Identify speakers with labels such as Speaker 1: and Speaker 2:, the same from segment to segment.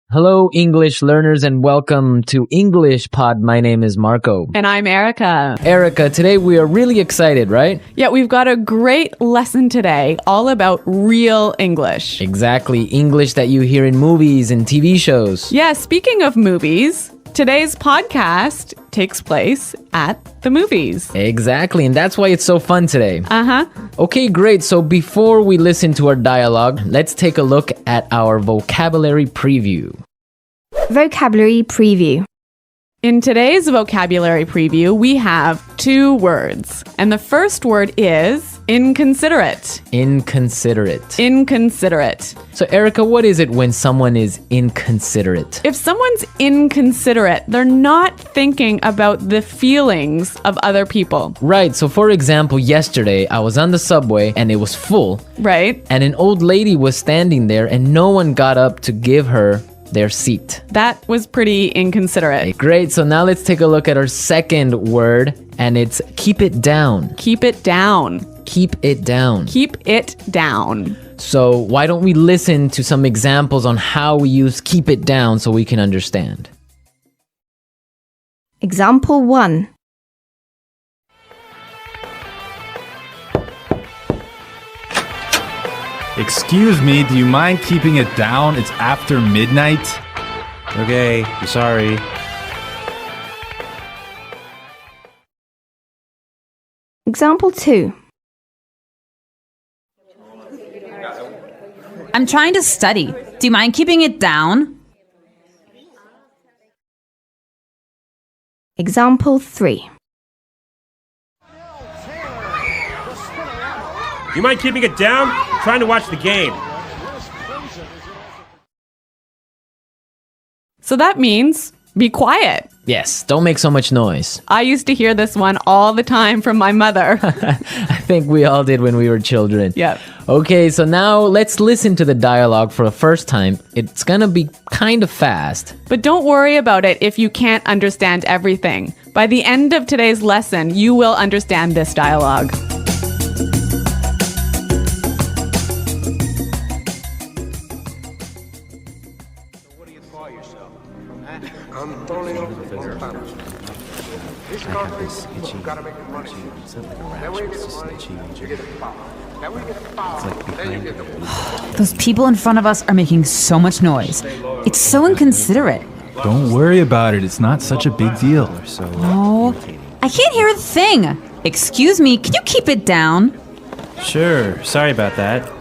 Speaker 1: Hello, English learners, and welcome to English Pod. My name is Marco.
Speaker 2: And I'm Erica.
Speaker 1: Erica, today we are really excited, right?
Speaker 2: Yeah, we've got a great lesson today all about real English.
Speaker 1: Exactly. English that you hear in movies and TV shows.
Speaker 2: Yeah, speaking of movies, today's podcast takes place at the movies.
Speaker 1: Exactly, and that's why it's so fun today. Okay, great. So before we listen to our dialogue, let's take a look at our vocabulary preview.
Speaker 3: Vocabulary preview.
Speaker 2: In today's vocabulary preview, we have two words. And the first word is inconsiderate.
Speaker 1: Inconsiderate.
Speaker 2: Inconsiderate.
Speaker 1: So Erica, what is it when someone is inconsiderate?
Speaker 2: If someone's inconsiderate, they're not thinking about the feelings of other people.
Speaker 1: Right. So for example, yesterday I was on the subway and it was full.
Speaker 2: Right?
Speaker 1: And an old lady was standing there and no one got up to give her their seat.
Speaker 2: That was pretty inconsiderate.
Speaker 1: Great. So now let's take a look at our second word, and it's keep it down.
Speaker 2: Keep it down.
Speaker 1: Keep it down.
Speaker 2: Keep it down.
Speaker 1: So why don't we listen to some examples on how we use keep it down so we can understand.
Speaker 3: Example 1.
Speaker 4: Excuse me, do you mind keeping it down? It's after midnight.
Speaker 5: Okay, I'm sorry.
Speaker 3: Example 2.
Speaker 6: I'm trying to study. Do you mind keeping it down?
Speaker 3: Example 3.
Speaker 5: You mind keeping it down? I'm trying to watch the game.
Speaker 2: So that means be quiet.
Speaker 1: Yes, don't make so much noise.
Speaker 2: I used to hear this one all the time from my mother.
Speaker 1: I think we all did when we were children.
Speaker 2: Yep.
Speaker 1: Okay, so now let's listen to the dialogue for the first time. It's gonna be kind of fast.
Speaker 2: But don't worry about it if you can't understand everything. By the end of today's lesson, you will understand this dialogue.
Speaker 6: Those people in front of us are making so much noise. It's so inconsiderate.
Speaker 4: Don't worry about it. It's not such a big deal.
Speaker 6: Oh, I can't hear a thing. Excuse me, can you keep it down?
Speaker 5: Sure, sorry about that.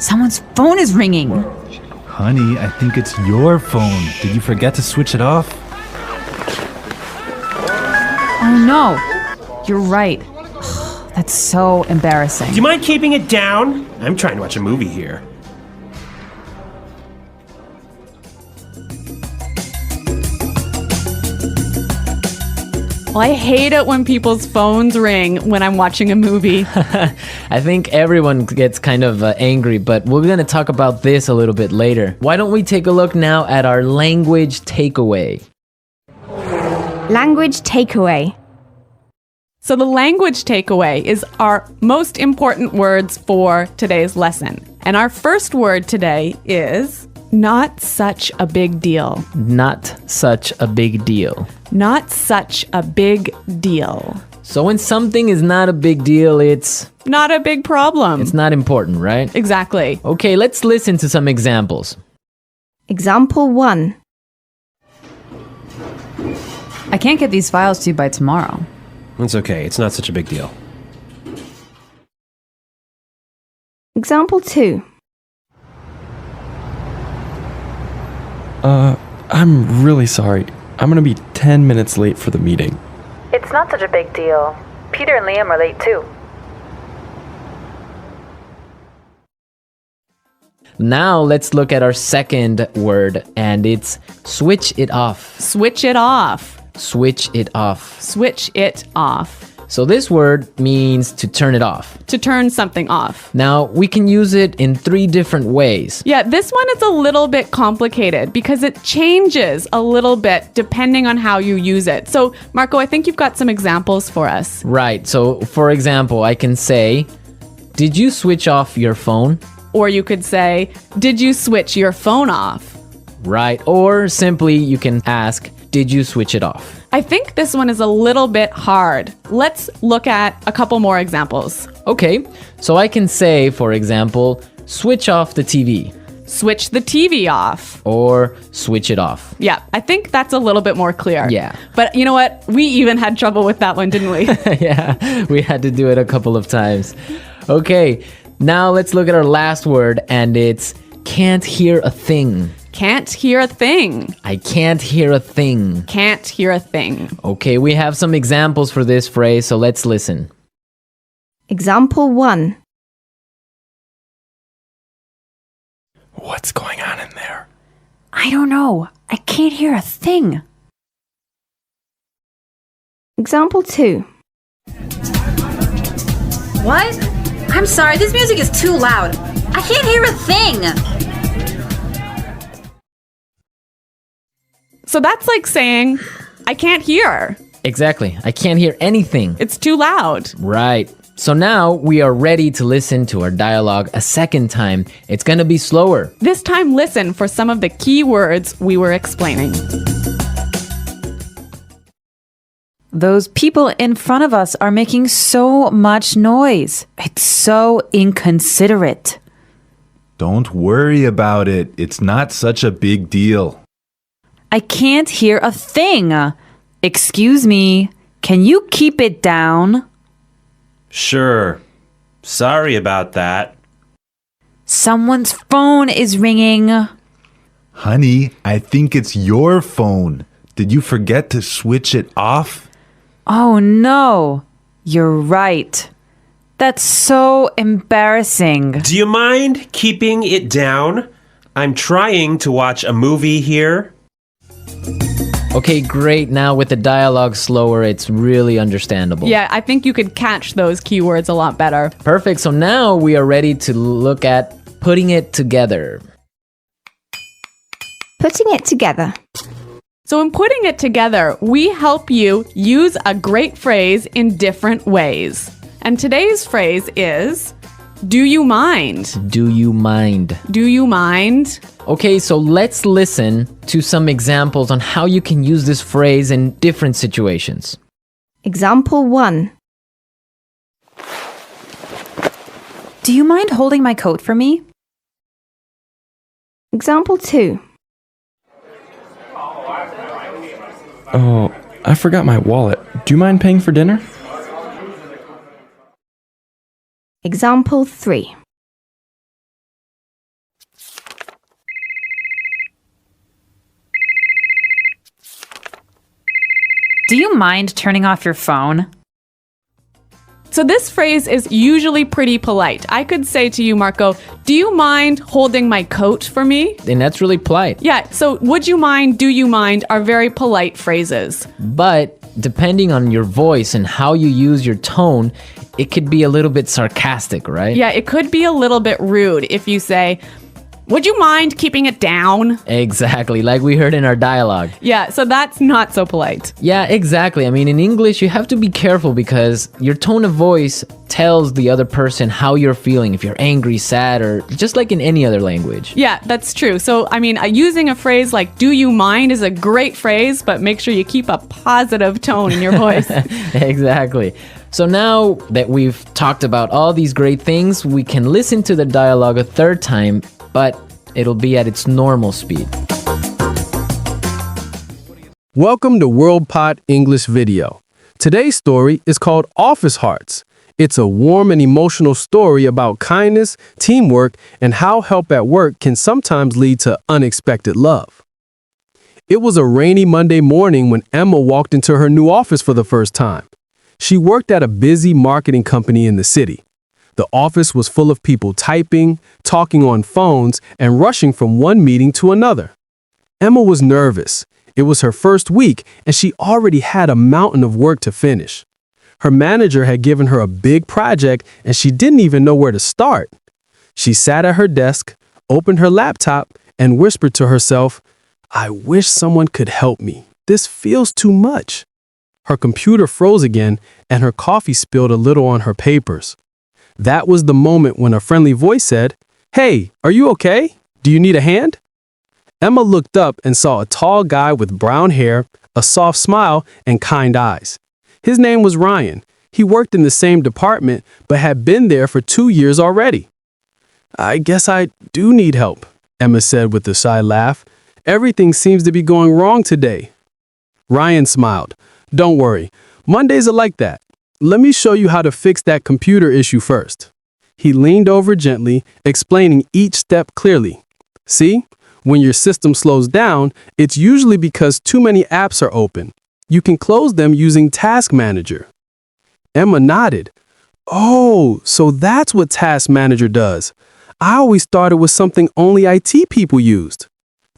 Speaker 6: Someone's phone is ringing.
Speaker 4: Honey, I think it's your phone. Did you forget to switch it off?
Speaker 6: Oh no, you're right. That's so embarrassing.
Speaker 5: Do you mind keeping it down? I'm trying to watch a movie here.
Speaker 2: Well, I hate it when people's phones ring when I'm watching a movie.
Speaker 1: I think everyone gets kind of angry, but we're going to talk about this a little bit later. Why don't we take a look now at our language takeaway?
Speaker 3: Language takeaway.
Speaker 2: So the language takeaway is our most important words for today's lesson. And our first word today is not such a big deal.
Speaker 1: Not such a big deal.
Speaker 2: Not such a big deal.
Speaker 1: So when something is not a big deal, it's
Speaker 2: Not a big problem.
Speaker 1: it's not important, right?
Speaker 2: Exactly.
Speaker 1: Okay, let's listen to some examples.
Speaker 3: Example 1.
Speaker 6: I can't get these files to you by tomorrow.
Speaker 5: It's okay, it's not such a big deal.
Speaker 3: Example 2.
Speaker 7: I'm really sorry. I'm gonna be 10 minutes late for the meeting.
Speaker 8: It's not such a big deal. Peter and Liam are late too.
Speaker 1: Now let's look at our second word, and it's switch it off.
Speaker 2: Switch it off.
Speaker 1: Switch it off.
Speaker 2: Switch it off.
Speaker 1: So this word means to turn it off.
Speaker 2: To turn something off.
Speaker 1: Now, we can use it in 3 different ways.
Speaker 2: Yeah, this one is a little bit complicated because it changes a little bit depending on how you use it. So, Marco, I think you've got some examples for us.
Speaker 1: Right. So, for example, I can say, Did you switch off your phone?
Speaker 2: Or you could say, did you switch your phone off?
Speaker 1: Right. Or simply you can ask, did you switch it off?
Speaker 2: I think this one is a little bit hard. Let's look at a couple more examples.
Speaker 1: Okay, so I can say, for example, switch off the TV.
Speaker 2: Switch the TV off.
Speaker 1: Or switch it off.
Speaker 2: Yeah, I think that's a little bit more clear.
Speaker 1: Yeah.
Speaker 2: But you know what? We even had trouble with that one, didn't we?
Speaker 1: Yeah, we had to do it a couple of times. Okay, now let's look at our last word, and it's can't hear a thing.
Speaker 2: Can't hear a thing.
Speaker 1: I can't hear a thing.
Speaker 2: Can't hear a thing.
Speaker 1: Okay, we have some examples for this phrase, so let's listen.
Speaker 3: Example 1.
Speaker 7: What's going on in there?
Speaker 6: I don't know. I can't hear a thing.
Speaker 3: Example 2.
Speaker 9: What? I'm sorry, this music is too loud. I can't hear a thing.
Speaker 2: So that's like saying, I can't hear.
Speaker 1: Exactly, I can't hear anything.
Speaker 2: It's too loud.
Speaker 1: Right. So now we are ready to listen to our dialogue a second time. It's gonna be slower.
Speaker 2: This time, listen for some of the key words we were explaining.
Speaker 6: Those people in front of us are making so much noise. It's so inconsiderate.
Speaker 4: Don't worry about it. It's not such a big deal.
Speaker 6: I can't hear a thing. Excuse me, can you keep it down?
Speaker 5: Sure. Sorry about that.
Speaker 6: Someone's phone is ringing.
Speaker 4: Honey, I think it's your phone. Did you forget to switch it off?
Speaker 6: Oh no, you're right. That's so embarrassing.
Speaker 5: Do you mind keeping it down? I'm trying to watch a movie here.
Speaker 1: Okay, great. Now with the dialogue slower, it's really understandable.
Speaker 2: Yeah, I think you could catch those keywords a lot better.
Speaker 1: Perfect. So now we are ready to look at putting it together.
Speaker 3: Putting it together.
Speaker 2: So in putting it together, we help you use a great phrase in different ways. And today's phrase is, do you mind?
Speaker 1: Do you mind?
Speaker 2: Do you mind?
Speaker 1: Okay, so let's listen to some examples on how you can use this phrase in different situations.
Speaker 3: Example 1.
Speaker 6: Do you mind holding my coat for me?
Speaker 3: Example 2.
Speaker 7: Oh, I forgot my wallet. Do you mind paying for dinner?
Speaker 3: Example 3.
Speaker 6: Do you mind turning off your phone?
Speaker 2: So this phrase is usually pretty polite. I could say to you, Marco, do you mind holding my coat for me?
Speaker 1: And that's really polite.
Speaker 2: Yeah, so would you mind, do you mind are very polite phrases.
Speaker 1: But depending on your voice and how you use your tone, it could be a little bit sarcastic, right?
Speaker 2: Yeah, it could be a little bit rude if you say, would you mind keeping it down?
Speaker 1: Exactly, like we heard in our dialogue.
Speaker 2: Yeah, so that's not so polite.
Speaker 1: Yeah, exactly. I mean, in English, you have to be careful because your tone of voice tells the other person how you're feeling, if you're angry, sad, or just like in any other language.
Speaker 2: Yeah, that's true. So, I mean, using a phrase like, do you mind is a great phrase, but make sure you keep a positive tone in your voice.
Speaker 1: Exactly. So now that we've talked about all these great things, we can listen to the dialogue a third time, but it'll be at its normal speed.
Speaker 10: Welcome to WorldPod English Video. Today's story is called Office Hearts. It's a warm and emotional story about kindness, teamwork, and how help at work can sometimes lead to unexpected love. It was a rainy Monday morning when Emma walked into her new office for the first time. She worked at a busy marketing company in the city. The office was full of people typing, talking on phones, and rushing from one meeting to another. Emma was nervous. It was her first week, and she already had a mountain of work to finish. Her manager had given her a big project, and she didn't even know where to start. She sat at her desk, opened her laptop, and whispered to herself, "I wish someone could help me. This feels too much." Her computer froze again, and her coffee spilled a little on her papers. That was the moment when a friendly voice said, "Hey, are you okay? Do you need a hand?" Emma looked up and saw a tall guy with brown hair, a soft smile, and kind eyes. His name was Ryan. He worked in the same department, but had been there for 2 years already. "I guess I do need help," Emma said with a shy laugh. "Everything seems to be going wrong today." Ryan smiled. "Don't worry. Mondays are like that. Let me show you how to fix that computer issue first." He leaned over gently, explaining each step clearly. "See? When your system slows down, it's usually because too many apps are open. You can close them using Task Manager." Emma nodded. "Oh, so that's what Task Manager does. I always thought it was something only IT people used."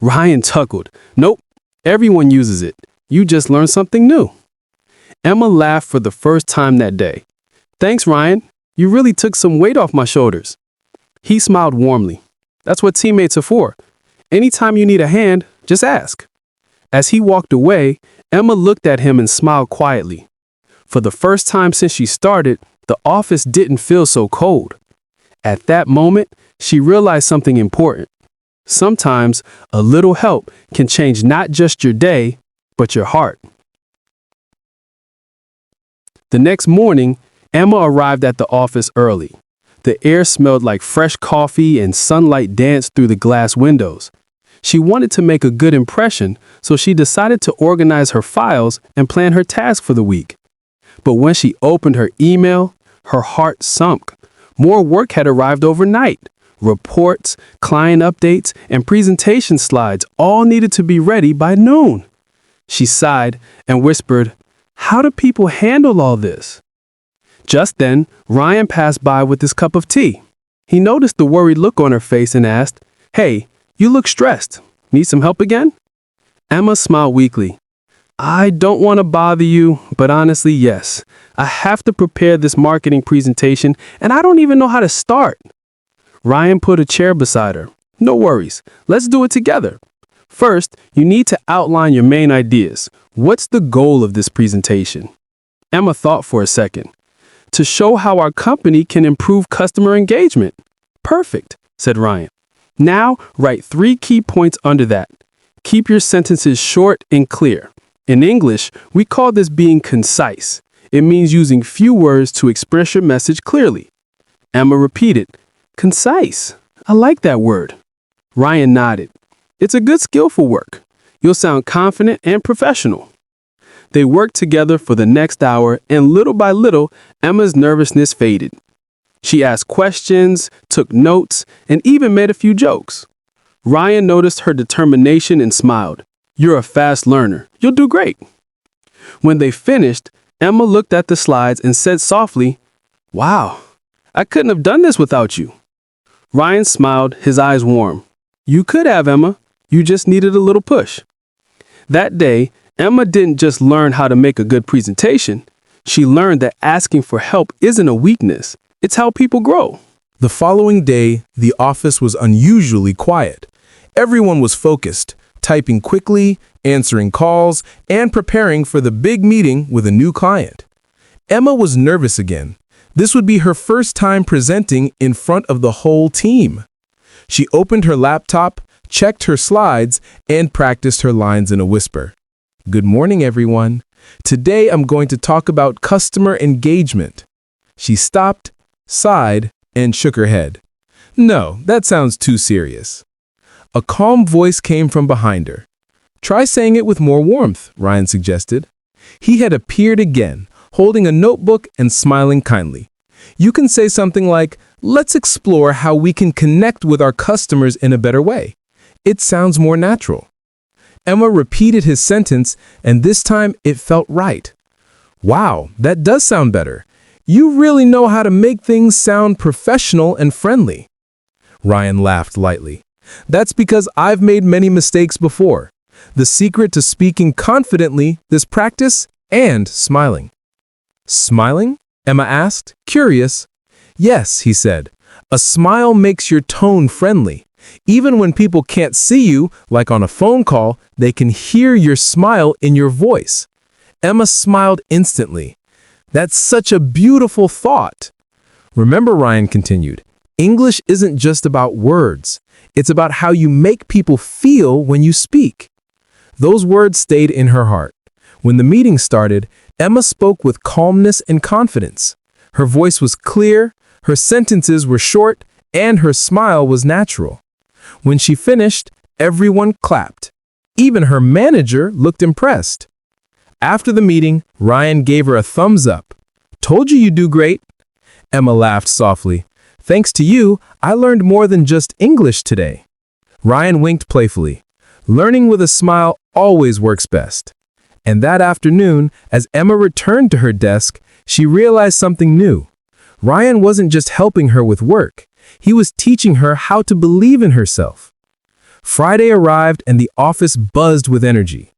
Speaker 10: Ryan chuckled. "Nope, everyone uses it. You just learned something new." Emma laughed for the first time that day. "Thanks, Ryan. You really took some weight off my shoulders." He smiled warmly. "That's what teammates are for. Anytime you need a hand, just ask." As he walked away, Emma looked at him and smiled quietly. For the first time since she started, the office didn't feel so cold. At that moment, she realized something important. Sometimes a little help can change not just your day, but your heart. The next morning, Emma arrived at the office early. The air smelled like fresh coffee and sunlight danced through the glass windows. She wanted to make a good impression, so she decided to organize her files and plan her task for the week. But when she opened her email, her heart sunk. More work had arrived overnight. Reports, client updates, and presentation slides all needed to be ready by noon. She sighed and whispered, "How do people handle all this?" Just then, Ryan passed by with his cup of tea. He noticed the worried look on her face and asked, "Hey, you look stressed. Need some help again?" Emma smiled weakly. "I don't want to bother you, but honestly, yes. I have to prepare this marketing presentation, and I don't even know how to start." Ryan put a chair beside her. "No worries. Let's do it together. First, you need to outline your main ideas. What's the goal of this presentation?" Emma thought for a second. "To show how our company can improve customer engagement." "Perfect," said Ryan. "Now, write 3 key points under that. Keep your sentences short and clear. In English, we call this being concise. It means using few words to express your message clearly." Emma repeated, "Concise. I like that word." Ryan nodded. "It's a good skill for work. You'll sound confident and professional." They worked together for the next hour, and little by little, Emma's nervousness faded. She asked questions, took notes, and even made a few jokes. Ryan noticed her determination and smiled. "You're a fast learner. You'll do great." When they finished, Emma looked at the slides and said softly, "Wow, I couldn't have done this without you." Ryan smiled, his eyes warm. "You could have, Emma. You just needed a little push." That day, Emma didn't just learn how to make a good presentation. She learned that asking for help isn't a weakness. It's how people grow.
Speaker 11: The following day, the office was unusually quiet. Everyone was focused, typing quickly, answering calls, and preparing for the big meeting with a new client. Emma was nervous again. This would be her first time presenting in front of the whole team. She opened her laptop, checked her slides, and practiced her lines in a whisper. "Good morning, everyone. Today I'm going to talk about customer engagement." She stopped, sighed, and shook her head. "No, that sounds too serious." A calm voice came from behind her. "Try saying it with more warmth," Ryan suggested. He had appeared again, holding a notebook and smiling kindly. "You can say something like, 'Let's explore how we can connect with our customers in a better way.' It sounds more natural." Emma repeated his sentence, and this time it felt right. "Wow, that does sound better. You really know how to make things sound professional and friendly." Ryan laughed lightly. "That's because I've made many mistakes before. The secret to speaking confidently is practice and smiling." "Smiling?" Emma asked, curious. "Yes," he said. "A smile makes your tone friendly. Even when people can't see you, like on a phone call, they can hear your smile in your voice." Emma smiled instantly. "That's such a beautiful thought." Remember, Ryan continued, English isn't just about words. It's about how you make people feel when you speak. Those words stayed in her heart. When the meeting started, Emma spoke with calmness and confidence. Her voice was clear, her sentences were short, and her smile was natural. When she finished, everyone clapped. Even her manager looked impressed. After the meeting, Ryan gave her a thumbs up. Told you you'd do great. Emma laughed softly. Thanks to you, I learned more than just English today. Ryan winked playfully. Learning with a smile always works best. And that afternoon, as Emma returned to her desk, she realized something new. Ryan wasn't just helping her with work. He was teaching her how to believe in herself. Friday arrived and the office buzzed with energy.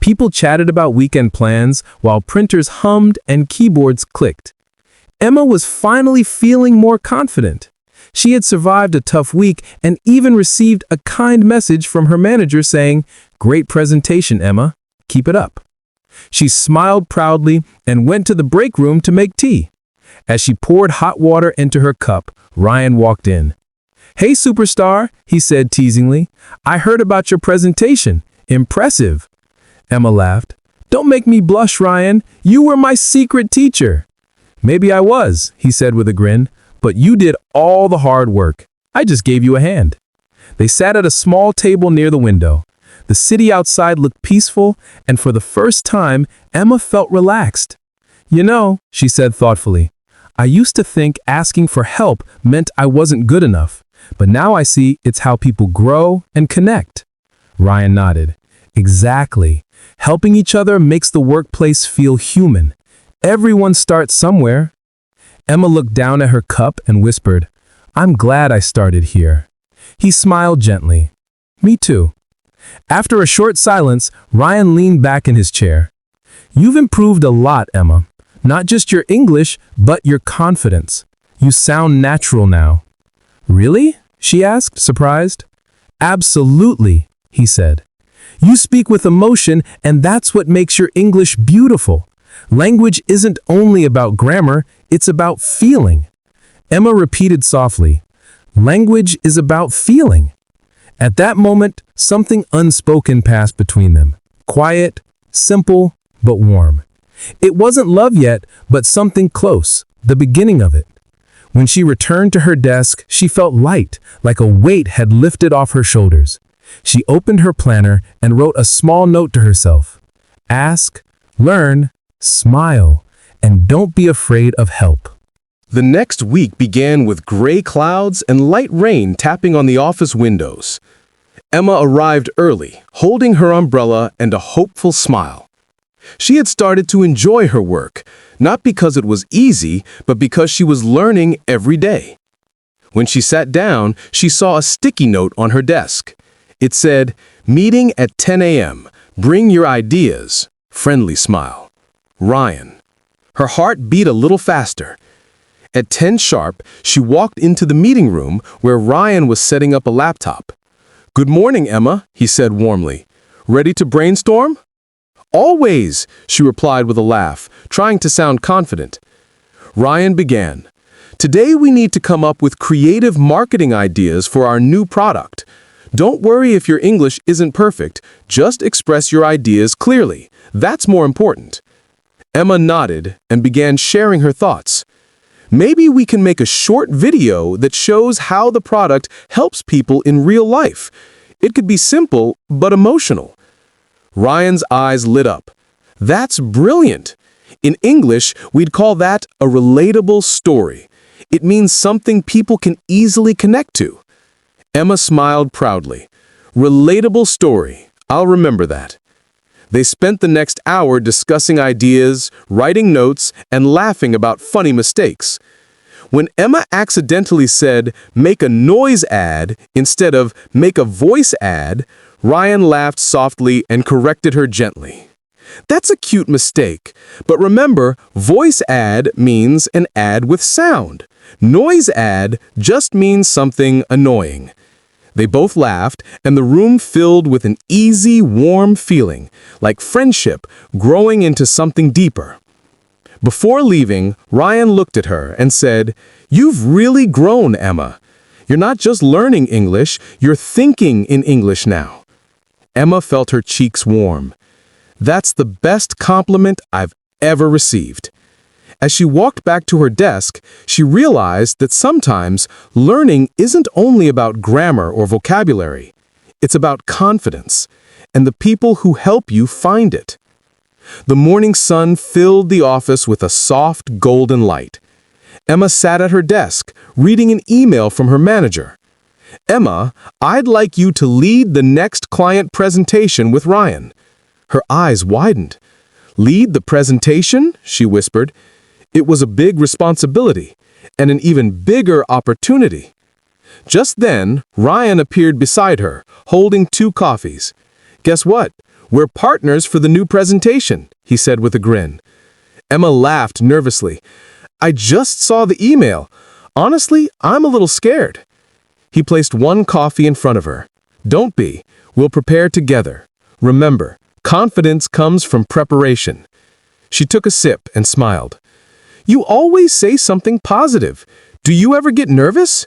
Speaker 11: People chatted about weekend plans while printers hummed and keyboards clicked. Emma was finally feeling more confident. She had survived a tough week and even received a kind message from her manager saying, "Great presentation, Emma. Keep it up." She smiled proudly and went to the break room to make tea. As she poured hot water into her cup, Ryan walked in. "Hey, superstar," he said teasingly. "I heard about your presentation. Impressive." Emma laughed. "Don't make me blush, Ryan. You were my secret teacher." "Maybe I was," he said with a grin, "but you did all the hard work. I just gave you a hand." They sat at a small table near the window. The city outside looked peaceful, and for the first time, Emma felt relaxed. "You know," she said thoughtfully, "I used to think asking for help meant I wasn't good enough, but now I see it's how people grow and connect." Ryan nodded. "Exactly. Helping each other makes the workplace feel human. Everyone starts somewhere." Emma looked down at her cup and whispered, "I'm glad I started here." He smiled gently. "Me too." After a short silence, Ryan leaned back in his chair. "You've improved a lot, Emma. Not just your English, but your confidence. You sound natural now." "Really?" she asked, surprised. "Absolutely," he said. "You speak with emotion, and that's what makes your English beautiful. Language isn't only about grammar, it's about feeling." Emma repeated softly, "Language is about feeling." At that moment, something unspoken passed between them. Quiet, simple, but warm. It wasn't love yet, but something close, the beginning of it. When she returned to her desk, she felt light, like a weight had lifted off her shoulders. She opened her planner and wrote a small note to herself. Ask, learn, smile, and don't be afraid of help. The next week began with gray clouds and light rain tapping on the office windows. Emma arrived early, holding her umbrella and a hopeful smile. She had started to enjoy her work, not because it was easy, but because she was learning every day. When she sat down, she saw a sticky note on her desk. It said, "Meeting at 10 a.m. Bring your ideas." Friendly smile. Ryan. Her heart beat a little faster. At 10 sharp, she walked into the meeting room where Ryan was setting up a laptop. "Good morning, Emma," he said warmly. "Ready to brainstorm?" "Always," she replied with a laugh, trying to sound confident. Ryan began. "Today we need to come up with creative marketing ideas for our new product. Don't worry if your English isn't perfect, just express your ideas clearly. That's more important." Emma nodded and began sharing her thoughts. "Maybe we can make a short video that shows how the product helps people in real life. It could be simple, but emotional." Ryan's eyes lit up. "That's brilliant. In English, we'd call that a relatable story. It means something people can easily connect to." Emma smiled proudly. "Relatable story. I'll remember that." They spent the next hour discussing ideas, writing notes, and laughing about funny mistakes. When Emma accidentally said, "make a noise ad," instead of "make a voice ad," Ryan laughed softly and corrected her gently. "That's a cute mistake, but remember, voice ad means an ad with sound. Noise ad just means something annoying." They both laughed, and the room filled with an easy, warm feeling, like friendship growing into something deeper. Before leaving, Ryan looked at her and said, "You've really grown, Emma. You're not just learning English, you're thinking in English now." Emma felt her cheeks warm. That's the best compliment I've ever received. As she walked back to her desk, she realized that sometimes learning isn't only about grammar or vocabulary. It's about confidence and the people who help you find it. The morning sun filled the office with a soft golden light. Emma sat at her desk, reading an email from her manager. "Emma, I'd like you to lead the next client presentation with Ryan." Her eyes widened. "Lead the presentation?" she whispered. It was a big responsibility, and an even bigger opportunity. Just then, Ryan appeared beside her, holding 2 coffees. "Guess what? We're partners for the new presentation," he said with a grin. Emma laughed nervously. "I just saw the email. Honestly, I'm a little scared." He placed 1 coffee in front of her. "Don't be. We'll prepare together. Remember, confidence comes from preparation." She took a sip and smiled. "You always say something positive. Do you ever get nervous?"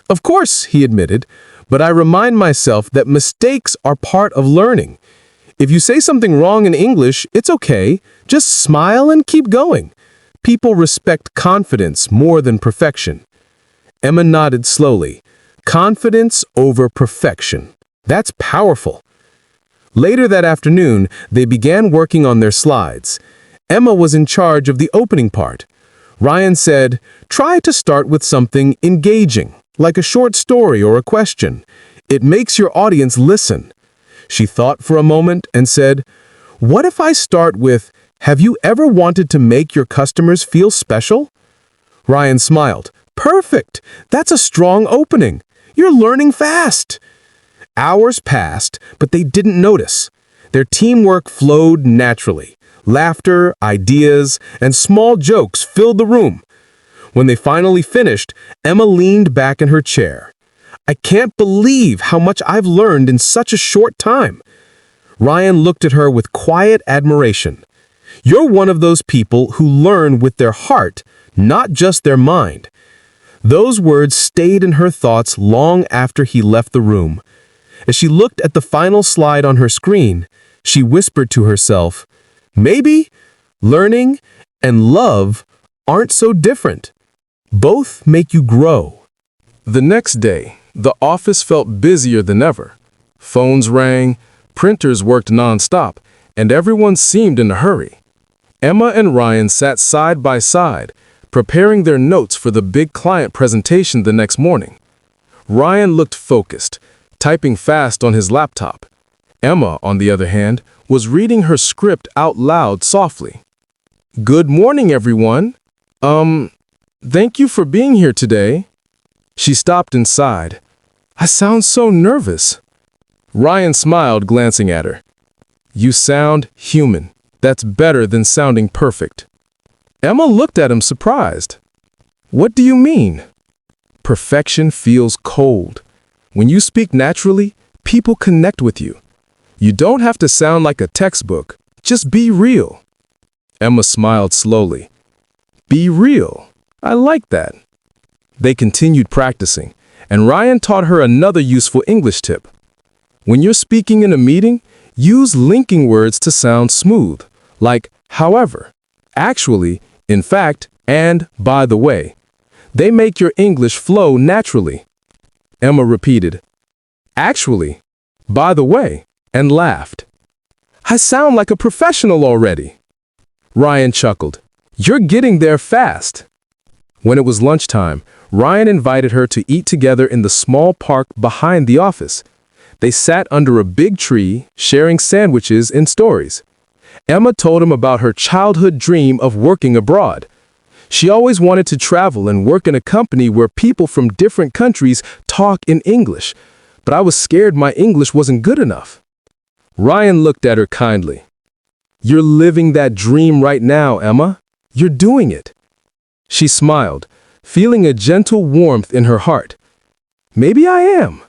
Speaker 11: "Of course," he admitted, "but I remind myself that mistakes are part of learning. If you say something wrong in English, it's okay. Just smile and keep going. People respect confidence more than perfection." Emma nodded slowly. Confidence over perfection. That's powerful. Later that afternoon, they began working on their slides. Emma was in charge of the opening part. Ryan said, "Try to start with something engaging, like a short story or a question. It makes your audience listen." She thought for a moment and said, "What if I start with, 'Have you ever wanted to make your customers feel special?'" Ryan smiled. "Perfect! That's a strong opening. You're learning fast." Hours passed, but they didn't notice. Their teamwork flowed naturally. Laughter, ideas, and small jokes filled the room. When they finally finished, Emma leaned back in her chair. "I can't believe how much I've learned in such a short time." Ryan looked at her with quiet admiration. "You're one of those people who learn with their heart, not just their mind." Those words stayed in her thoughts long after he left the room. As she looked at the final slide on her screen, she whispered to herself, "Maybe learning and love aren't so different. Both make you grow." The next day, the office felt busier than ever. Phones rang, printers worked nonstop, and everyone seemed in a hurry. Emma and Ryan sat side by side, preparing their notes for the big client presentation the next morning. Ryan looked focused, typing fast on his laptop. Emma, on the other hand, was reading her script out loud softly. "Good morning, everyone. Thank you for being here today." She stopped and sighed. "I sound so nervous." Ryan smiled, glancing at her. "You sound human. That's better than sounding perfect." Emma looked at him surprised. "What do you mean?" "Perfection feels cold. When you speak naturally, people connect with you. You don't have to sound like a textbook. Just be real." Emma smiled slowly. "Be real. I like that." They continued practicing, and Ryan taught her another useful English tip. When you're speaking in a meeting, use linking words to sound smooth, like however, actually, in fact, and by the way. They make your English flow naturally. Emma repeated, "Actually, by the way," and laughed. "I sound like a professional already." Ryan chuckled. "You're getting there fast." When it was lunchtime, Ryan invited her to eat together in the small park behind the office. They sat under a big tree, sharing sandwiches and stories. Emma told him about her childhood dream of working abroad. She always wanted to travel and work in a company where people from different countries talk in English, but I was scared my English wasn't good enough. Ryan looked at her kindly. "You're living that dream right now, Emma. You're doing it." She smiled, feeling a gentle warmth in her heart. "Maybe I am."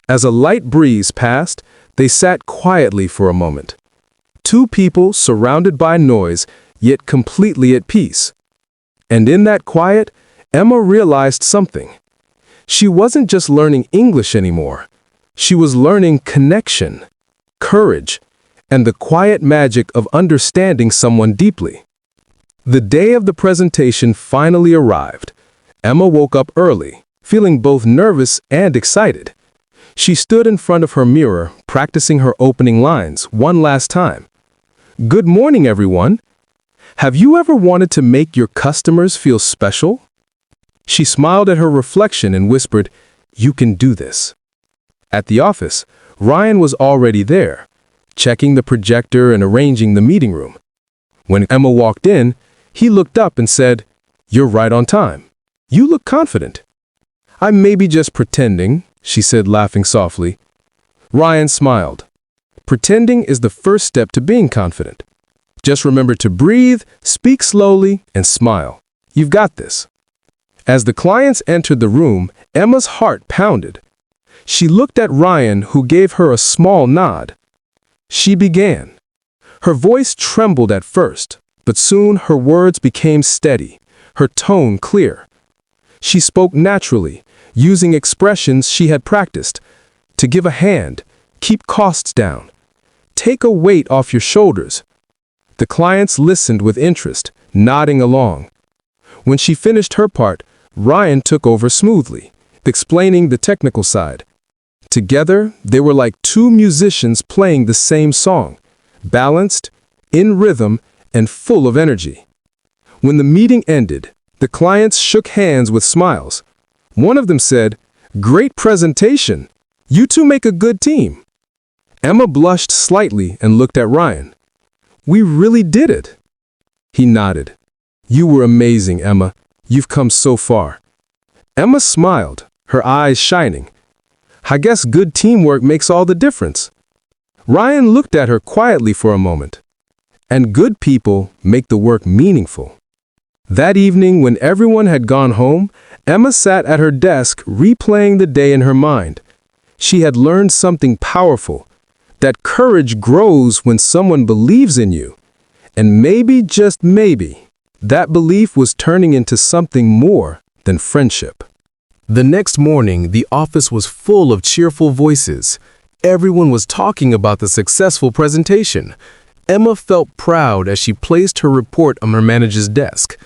Speaker 11: As a light breeze passed, they sat quietly for a moment. Two people surrounded by noise, yet completely at peace. And in that quiet, Emma realized something. She wasn't just learning English anymore. She was learning connection, courage, and the quiet magic of understanding someone deeply. The day of the presentation finally arrived. Emma woke up early, feeling both nervous and excited. She stood in front of her mirror, practicing her opening lines one last time. "Good morning, everyone. Have you ever wanted to make your customers feel special?" She smiled at her reflection and whispered, "You can do this." At the office, Ryan was already there, checking the projector and arranging the meeting room. When Emma walked in, he looked up and said, "You're right on time. You look confident." "I may be just pretending," she said, laughing softly. Ryan smiled. "Pretending is the first step to being confident. Just remember to breathe, speak slowly, and smile. You've got this." As the clients entered the room, Emma's heart pounded. She looked at Ryan, who gave her a small nod. She began. Her voice trembled at first, but soon her words became steady, her tone clear. She spoke naturally, using expressions she had practiced. To give a hand, keep costs down, take a weight off your shoulders. The clients listened with interest, nodding along. When she finished her part, Ryan took over smoothly, explaining the technical side. Together, they were like two musicians playing the same song, balanced, in rhythm, and full of energy. When the meeting ended, the clients shook hands with smiles. One of them said, "Great presentation. You two make a good team." Emma blushed slightly and looked at Ryan. "We really did it." He nodded. "You were amazing, Emma. You've come so far." Emma smiled, her eyes shining. "I guess good teamwork makes all the difference." Ryan looked at her quietly for a moment. "And good people make the work meaningful." That evening, when everyone had gone home, Emma sat at her desk replaying the day in her mind. She had learned something powerful, that courage grows when someone believes in you. And maybe, just maybe, that belief was turning into something more than friendship. The next morning, the office was full of cheerful voices. Everyone was talking about the successful presentation. Emma felt proud as she placed her report on her manager's desk.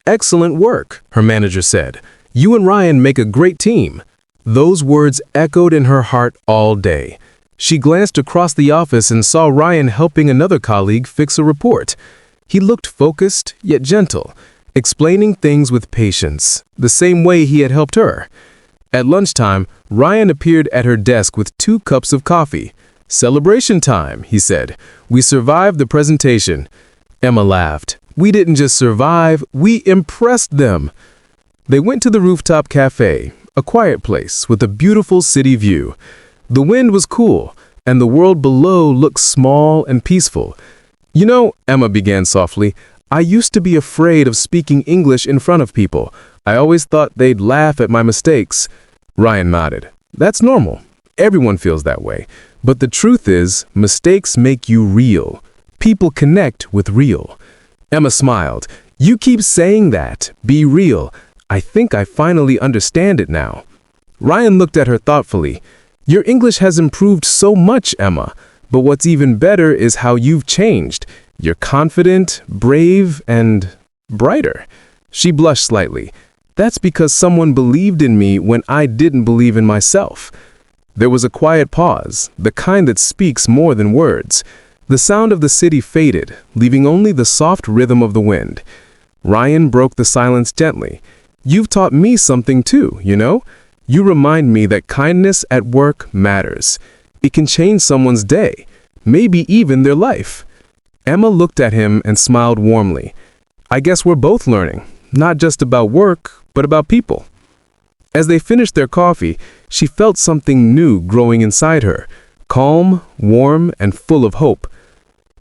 Speaker 11: "Excellent work," her manager said. "You and Ryan make a great team." Those words echoed in her heart all day. She glanced across the office and saw Ryan helping another colleague fix a report. He looked focused, yet gentle, explaining things with patience, the same way he had helped her. At lunchtime, Ryan appeared at her desk with 2 cups of coffee. "Celebration time," he said. "We survived the presentation." Emma laughed. "We didn't just survive, we impressed them." They went to the rooftop cafe, a quiet place with a beautiful city view. The wind was cool, and the world below looked small and peaceful. "You know," Emma began softly, "I used to be afraid of speaking English in front of people. I always thought they'd laugh at my mistakes." Ryan nodded. "That's normal. Everyone feels that way. But the truth is, mistakes make you real. People connect with real." Emma smiled. "You keep saying that. Be real. I think I finally understand it now." Ryan looked at her thoughtfully. "Your English has improved so much, Emma. But what's even better is how you've changed. You're confident, brave, and brighter." She blushed slightly. "That's because someone believed in me when I didn't believe in myself." There was a quiet pause, the kind that speaks more than words. The sound of the city faded, leaving only the soft rhythm of the wind. Ryan broke the silence gently. "You've taught me something too, you know? You remind me that kindness at work matters. It can change someone's day, maybe even their life." Emma looked at him and smiled warmly. "I guess we're both learning, not just about work, but about people." As they finished their coffee, she felt something new growing inside her, calm, warm, and full of hope.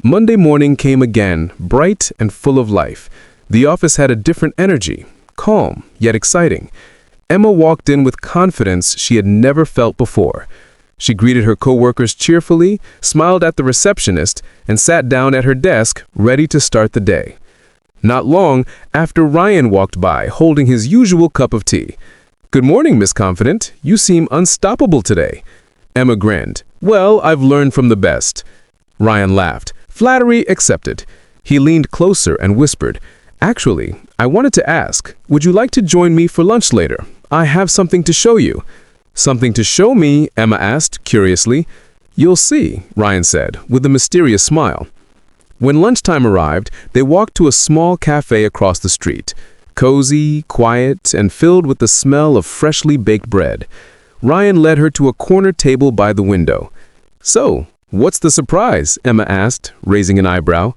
Speaker 11: Monday morning came again, bright and full of life. The office had a different energy, calm yet exciting. Emma walked in with confidence she had never felt before. She greeted her coworkers cheerfully, smiled at the receptionist, and sat down at her desk, ready to start the day. Not long after Ryan walked by, holding his usual cup of tea. "Good morning, Miss Confident. You seem unstoppable today." Emma grinned. "Well, I've learned from the best." Ryan laughed. Flattery accepted. He leaned closer and whispered, "Actually, I wanted to ask, would you like to join me for lunch later? I have something to show you." "Something to show me?" Emma asked, curiously. "You'll see," Ryan said, with a mysterious smile. When lunchtime arrived, they walked to a small cafe across the street. Cozy, quiet, and filled with the smell of freshly baked bread. Ryan led her to a corner table by the window. "So, what's the surprise?" Emma asked, raising an eyebrow.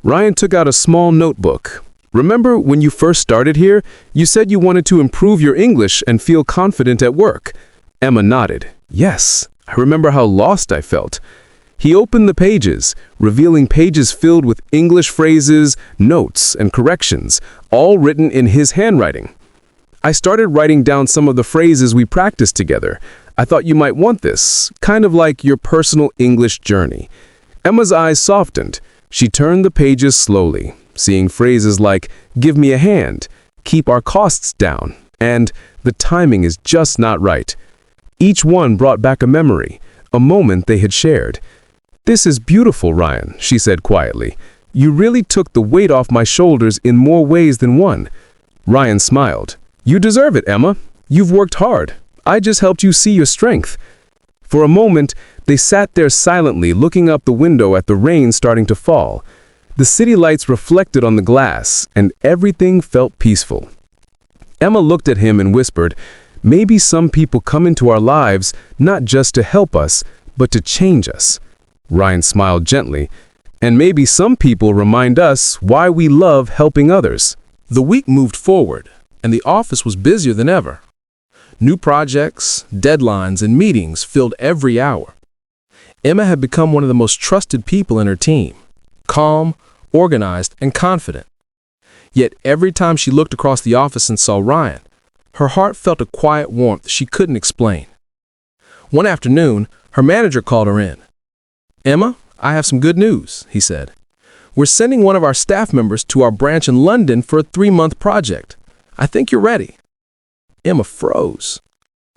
Speaker 11: Ryan took out a small notebook. "Remember when you first started here, you said you wanted to improve your English and feel confident at work?" Emma nodded. "Yes, I remember how lost I felt." He opened the pages, revealing pages filled with English phrases, notes, and corrections, all written in his handwriting. "I started writing down some of the phrases we practiced together. I thought you might want this, kind of like your personal English journey." Emma's eyes softened. She turned the pages slowly, seeing phrases like, "give me a hand," "keep our costs down," and "the timing is just not right." Each one brought back a memory, a moment they had shared. "This is beautiful, Ryan," she said quietly. "You really took the weight off my shoulders in more ways than one." Ryan smiled. "You deserve it, Emma. You've worked hard. I just helped you see your strength." For a moment, they sat there silently, looking up the window at the rain starting to fall. The city lights reflected on the glass, and everything felt peaceful. Emma looked at him and whispered, "Maybe some people come into our lives not just to help us, but to change us." Ryan smiled gently. "And maybe some people remind us why we love helping others."
Speaker 10: The week moved forward, and the office was busier than ever. New projects, deadlines, and meetings filled every hour. Emma had become one of the most trusted people in her team, calm, organized, and confident. Yet every time she looked across the office and saw Ryan, her heart felt a quiet warmth she couldn't explain. One afternoon, her manager called her in. "Emma, I have some good news," he said. "We're sending one of our staff members to our branch in London for a 3-month project. I think you're ready." Emma froze.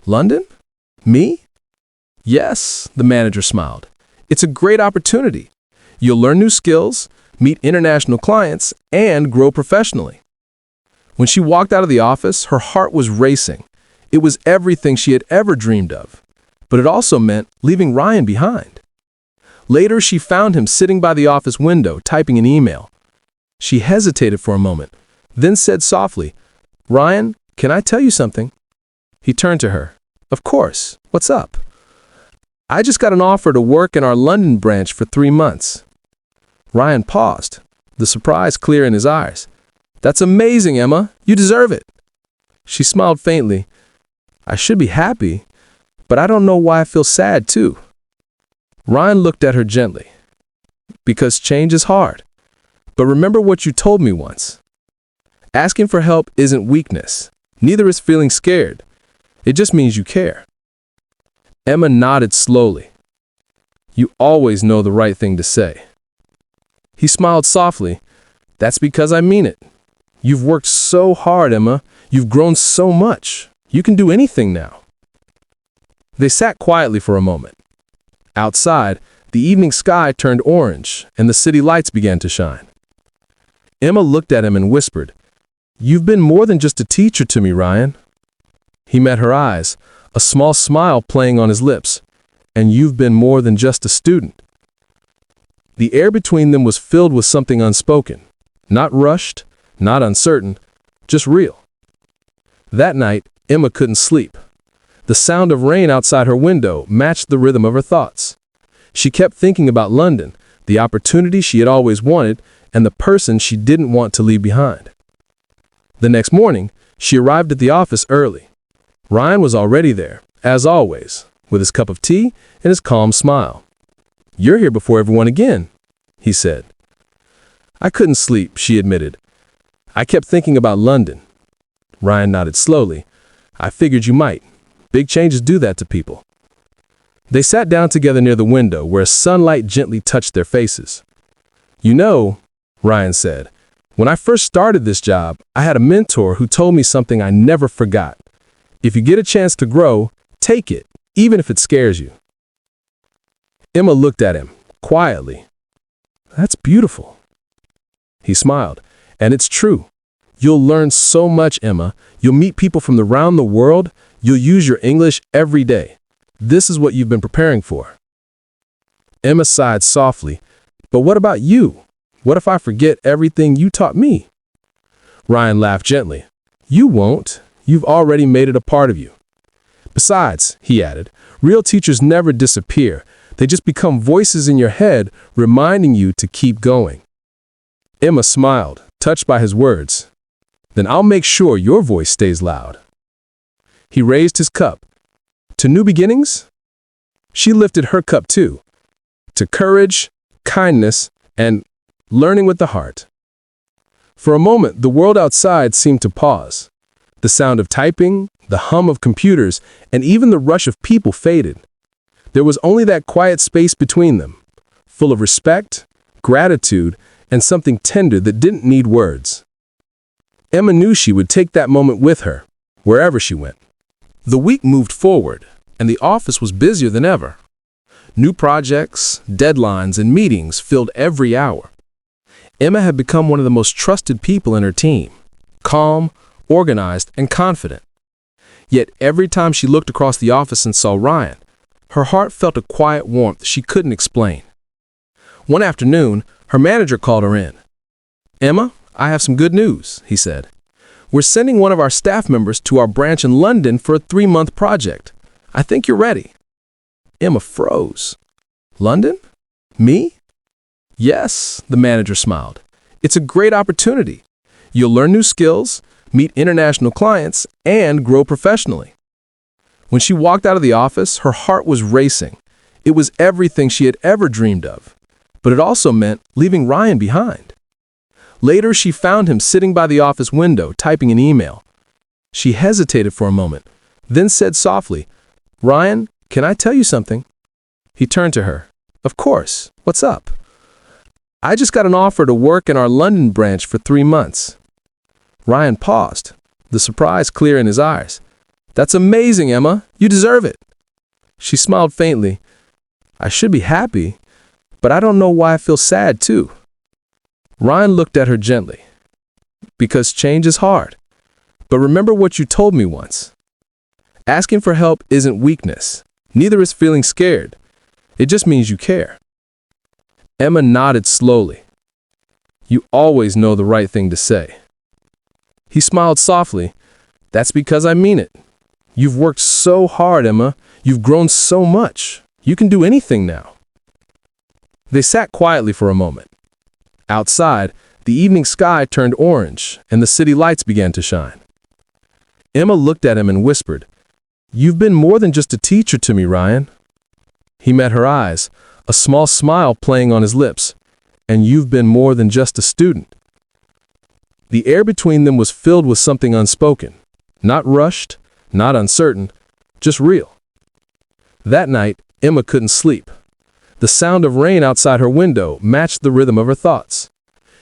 Speaker 10: "London? Me?" "Yes," the manager smiled. "It's a great opportunity. You'll learn new skills, meet international clients, and grow professionally." When she walked out of the office, her heart was racing. It was everything she had ever dreamed of. But it also meant leaving Ryan behind. Later, she found him sitting by the office window, typing an email. She hesitated for a moment, then said softly, "Ryan, can I tell you something?" He turned to her. "Of course. What's up?" "I just got an offer to work in our London branch for 3 months." Ryan paused, the surprise clear in his eyes. "That's amazing, Emma. You deserve it." She smiled faintly. "I should be happy, but I don't know why I feel sad, too." Ryan looked at her gently. "Because change is hard. But remember what you told me once. Asking for help isn't weakness. Neither is feeling scared. It just means you care." Emma nodded slowly. "You always know the right thing to say." He smiled softly. "That's because I mean it. You've worked so hard, Emma. You've grown so much. You can do anything now." They sat quietly for a moment. Outside, the evening sky turned orange, and the city lights began to shine. Emma looked at him and whispered, "You've been more than just a teacher to me, Ryan." He met her eyes, a small smile playing on his lips. "And you've been more than just a student." The air between them was filled with something unspoken, not rushed, not uncertain, just real. That night, Emma couldn't sleep. The sound of rain outside her window matched the rhythm of her thoughts. She kept thinking about London, the opportunity she had always wanted, and the person she didn't want to leave behind. The next morning, she arrived at the office early. Ryan was already there, as always, with his cup of tea and his calm smile. "You're here before everyone again," he said. "I couldn't sleep," she admitted. "I kept thinking about London." Ryan nodded slowly. "I figured you might. Big changes do that to people." They sat down together near the window where sunlight gently touched their faces. "You know," Ryan said,
Speaker 11: When I first started this job, I had a mentor who told me something I never forgot. If you get a chance to grow, take it, even if it scares you. Emma looked at him, quietly. That's beautiful. He smiled. And it's true. You'll learn so much, Emma. You'll meet people from around the world. You'll use your English every day. This is what you've been preparing for. Emma sighed softly. But what about you? What if I forget everything you taught me? Ryan laughed gently. You won't. You've already made it a part of you. Besides, he added, real teachers never disappear. They just become voices in your head, reminding you to keep going. Emma smiled, touched by his words. Then I'll make sure your voice stays loud. He raised his cup. To new beginnings? She lifted her cup too. To courage, kindness, and learning with the heart. For a moment, the world outside seemed to pause. The sound of typing, the hum of computers, and even the rush of people faded. There was only that quiet space between them, full of respect, gratitude, and something tender that didn't need words. Emma knew she would take that moment with her, wherever she went. The week moved forward, and the office was busier than ever. New projects, deadlines, and meetings filled every hour. Emma had become one of the most trusted people in her team, calm, organized, and confident. Yet every time she looked across the office and saw Ryan, her heart felt a quiet warmth she couldn't explain. One afternoon, her manager called her in. Emma, I have some good news, he said. We're sending one of our staff members to our branch in London for a 3-month project. I think you're ready. Emma froze. London? Me? Yes, the manager smiled. It's a great opportunity. You'll learn new skills, meet international clients, and grow professionally. When she walked out of the office, her heart was racing. It was everything she had ever dreamed of. But it also meant leaving Ryan behind. Later, she found him sitting by the office window, typing an email. She hesitated for a moment, then said softly, Ryan, can I tell you something? He turned to her. Of course. What's up? I just got an offer to work in our London branch for 3 months. Ryan paused, the surprise clear in his eyes. That's amazing, Emma. You deserve it. She smiled faintly. I should be happy, but I don't know why I feel sad too. Ryan looked at her gently. Because change is hard. But remember what you told me once. Asking for help isn't weakness. Neither is feeling scared. It just means you care. Emma nodded slowly. You always know the right thing to say. He smiled softly. That's because I mean it. You've worked so hard, Emma. You've grown so much. You can do anything now. They sat quietly for a moment. Outside, the evening sky turned orange, and the city lights began to shine. Emma looked at him and whispered, You've been more than just a teacher to me, Ryan. He met her eyes, a small smile playing on his lips. And you've been more than just a student. The air between them was filled with something unspoken, not rushed, not uncertain, just real. That night, Emma couldn't sleep. The sound of rain outside her window matched the rhythm of her thoughts.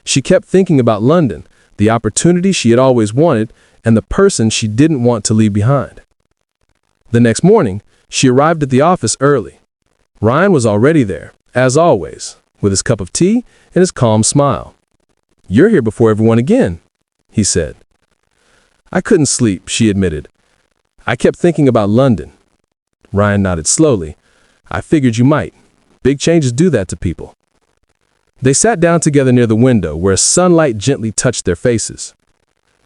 Speaker 11: She kept thinking about London, the opportunity she had always wanted, and the person she didn't want to leave behind. The next morning, she arrived at the office early. Ryan was already there, as always, with his cup of tea and his calm smile. You're here before everyone again, he said. I couldn't sleep, she admitted. I kept thinking about London. Ryan nodded slowly. I figured you might. Big changes do that to people. They sat down together near the window where sunlight gently touched their faces.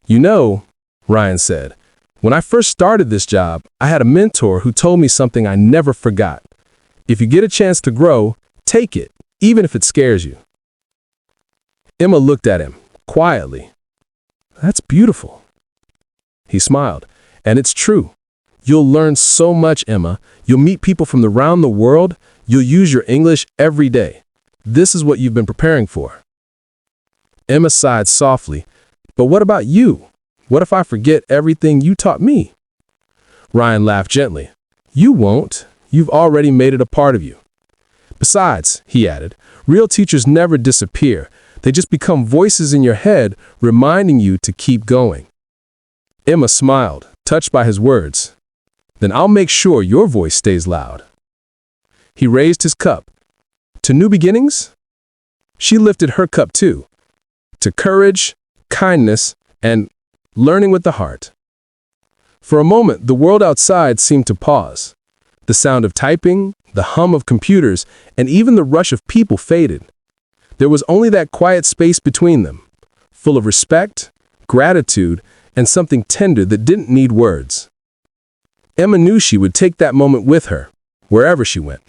Speaker 11: You know, Ryan said, when I first started this job, I had a mentor who told me something I never forgot. If you get a chance to grow, take it, even if it scares you. Emma looked at him, quietly. That's beautiful. He smiled. And it's true. You'll learn so much, Emma. You'll meet people from around the world. You'll use your English every day. This is what you've been preparing for. Emma sighed softly. But what about you? What if I forget everything you taught me? Ryan laughed gently. You won't. You've already made it a part of you. Besides, he added, real teachers never disappear. They just become voices in your head reminding you to keep going. Emma smiled, touched by his words. Then I'll make sure your voice stays loud. He raised his cup. To new beginnings? She lifted her cup too. To courage, kindness, and learning with the heart. For a moment, the world outside seemed to pause. The sound of typing, the hum of computers, and even the rush of people faded. There was only that quiet space between them, full of respect, gratitude, and something tender that didn't need words. Emma knew she would take that moment with her, wherever she went.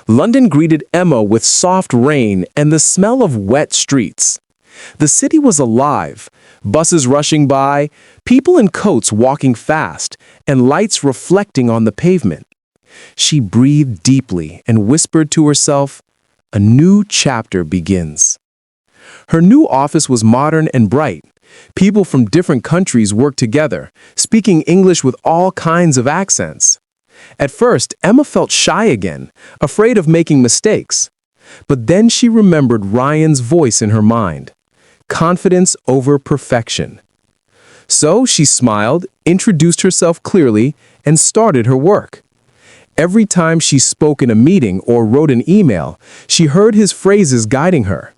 Speaker 11: London greeted Emma with soft rain and the smell of wet streets. The city was alive, buses rushing by, people in coats walking fast, and lights reflecting on the pavement. She breathed deeply and whispered to herself, "A new chapter begins." Her new office was modern and bright. People from different countries worked together, speaking English with all kinds of accents. At first, Emma felt shy again, afraid of making mistakes. But then she remembered Ryan's voice in her mind. Confidence over perfection. So she smiled, introduced herself clearly, and started her work. Every time she spoke in a meeting or wrote an email, she heard his phrases guiding her.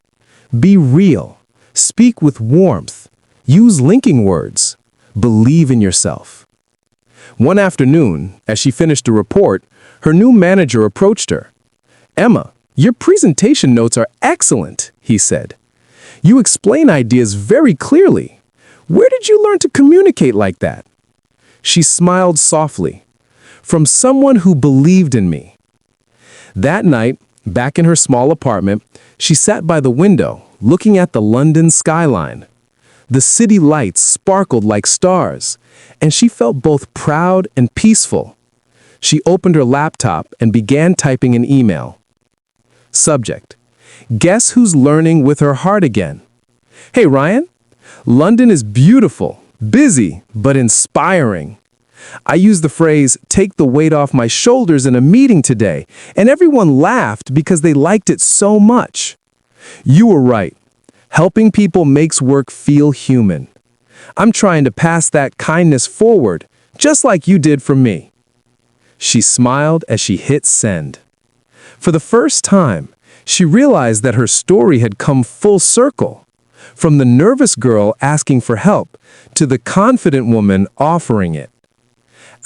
Speaker 11: Be real. Speak with warmth. Use linking words. Believe in yourself. One afternoon, as she finished a report, her new manager approached her. "Emma, your presentation notes are excellent," he said. "You explain ideas very clearly. Where did you learn to communicate like that?" She smiled softly. "From someone who believed in me." That night, Back in her small apartment, she sat by the window, looking at the London skyline. The city lights sparkled like stars, and she felt both proud and peaceful. She opened her laptop and began typing an email. Subject: Guess who's learning with her heart again? Hey Ryan, London is beautiful, busy, but inspiring. I used the phrase, take the weight off my shoulders in a meeting today, and everyone laughed because they liked it so much. You were right. Helping people makes work feel human. I'm trying to pass that kindness forward, just like you did for me. She smiled as she hit send. For the first time, she realized that her story had come full circle. From the nervous girl asking for help to the confident woman offering it.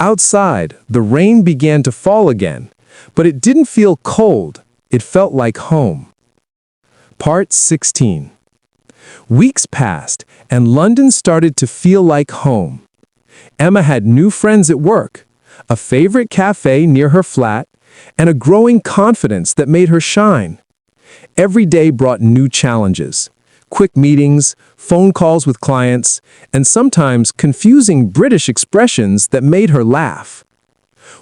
Speaker 11: Outside, the rain began to fall again, but it didn't feel cold. It felt like home. Part 16. Weeks passed, and London started to feel like home. Emma had new friends at work, a favorite cafe near her flat, and a growing confidence that made her shine. Every day brought new challenges. Quick meetings, phone calls with clients, and sometimes confusing British expressions that made her laugh.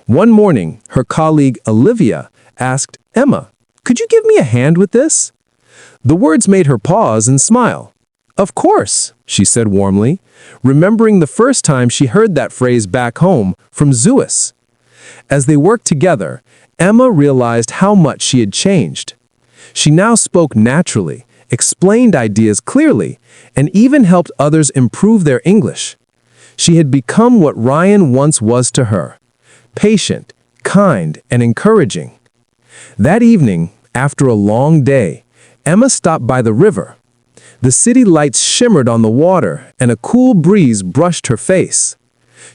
Speaker 11: One morning, her colleague Olivia asked, Emma, could you give me a hand with this? The words made her pause and smile. Of course, she said warmly, remembering the first time she heard that phrase back home from Zeus. As they worked together, Emma realized how much she had changed. She now spoke naturally, explained ideas clearly, and even helped others improve their English. She had become what Ryan once was to her, patient, kind, and encouraging. That evening, after a long day, Emma stopped by the river. The city lights shimmered on the water, and a cool breeze brushed her face.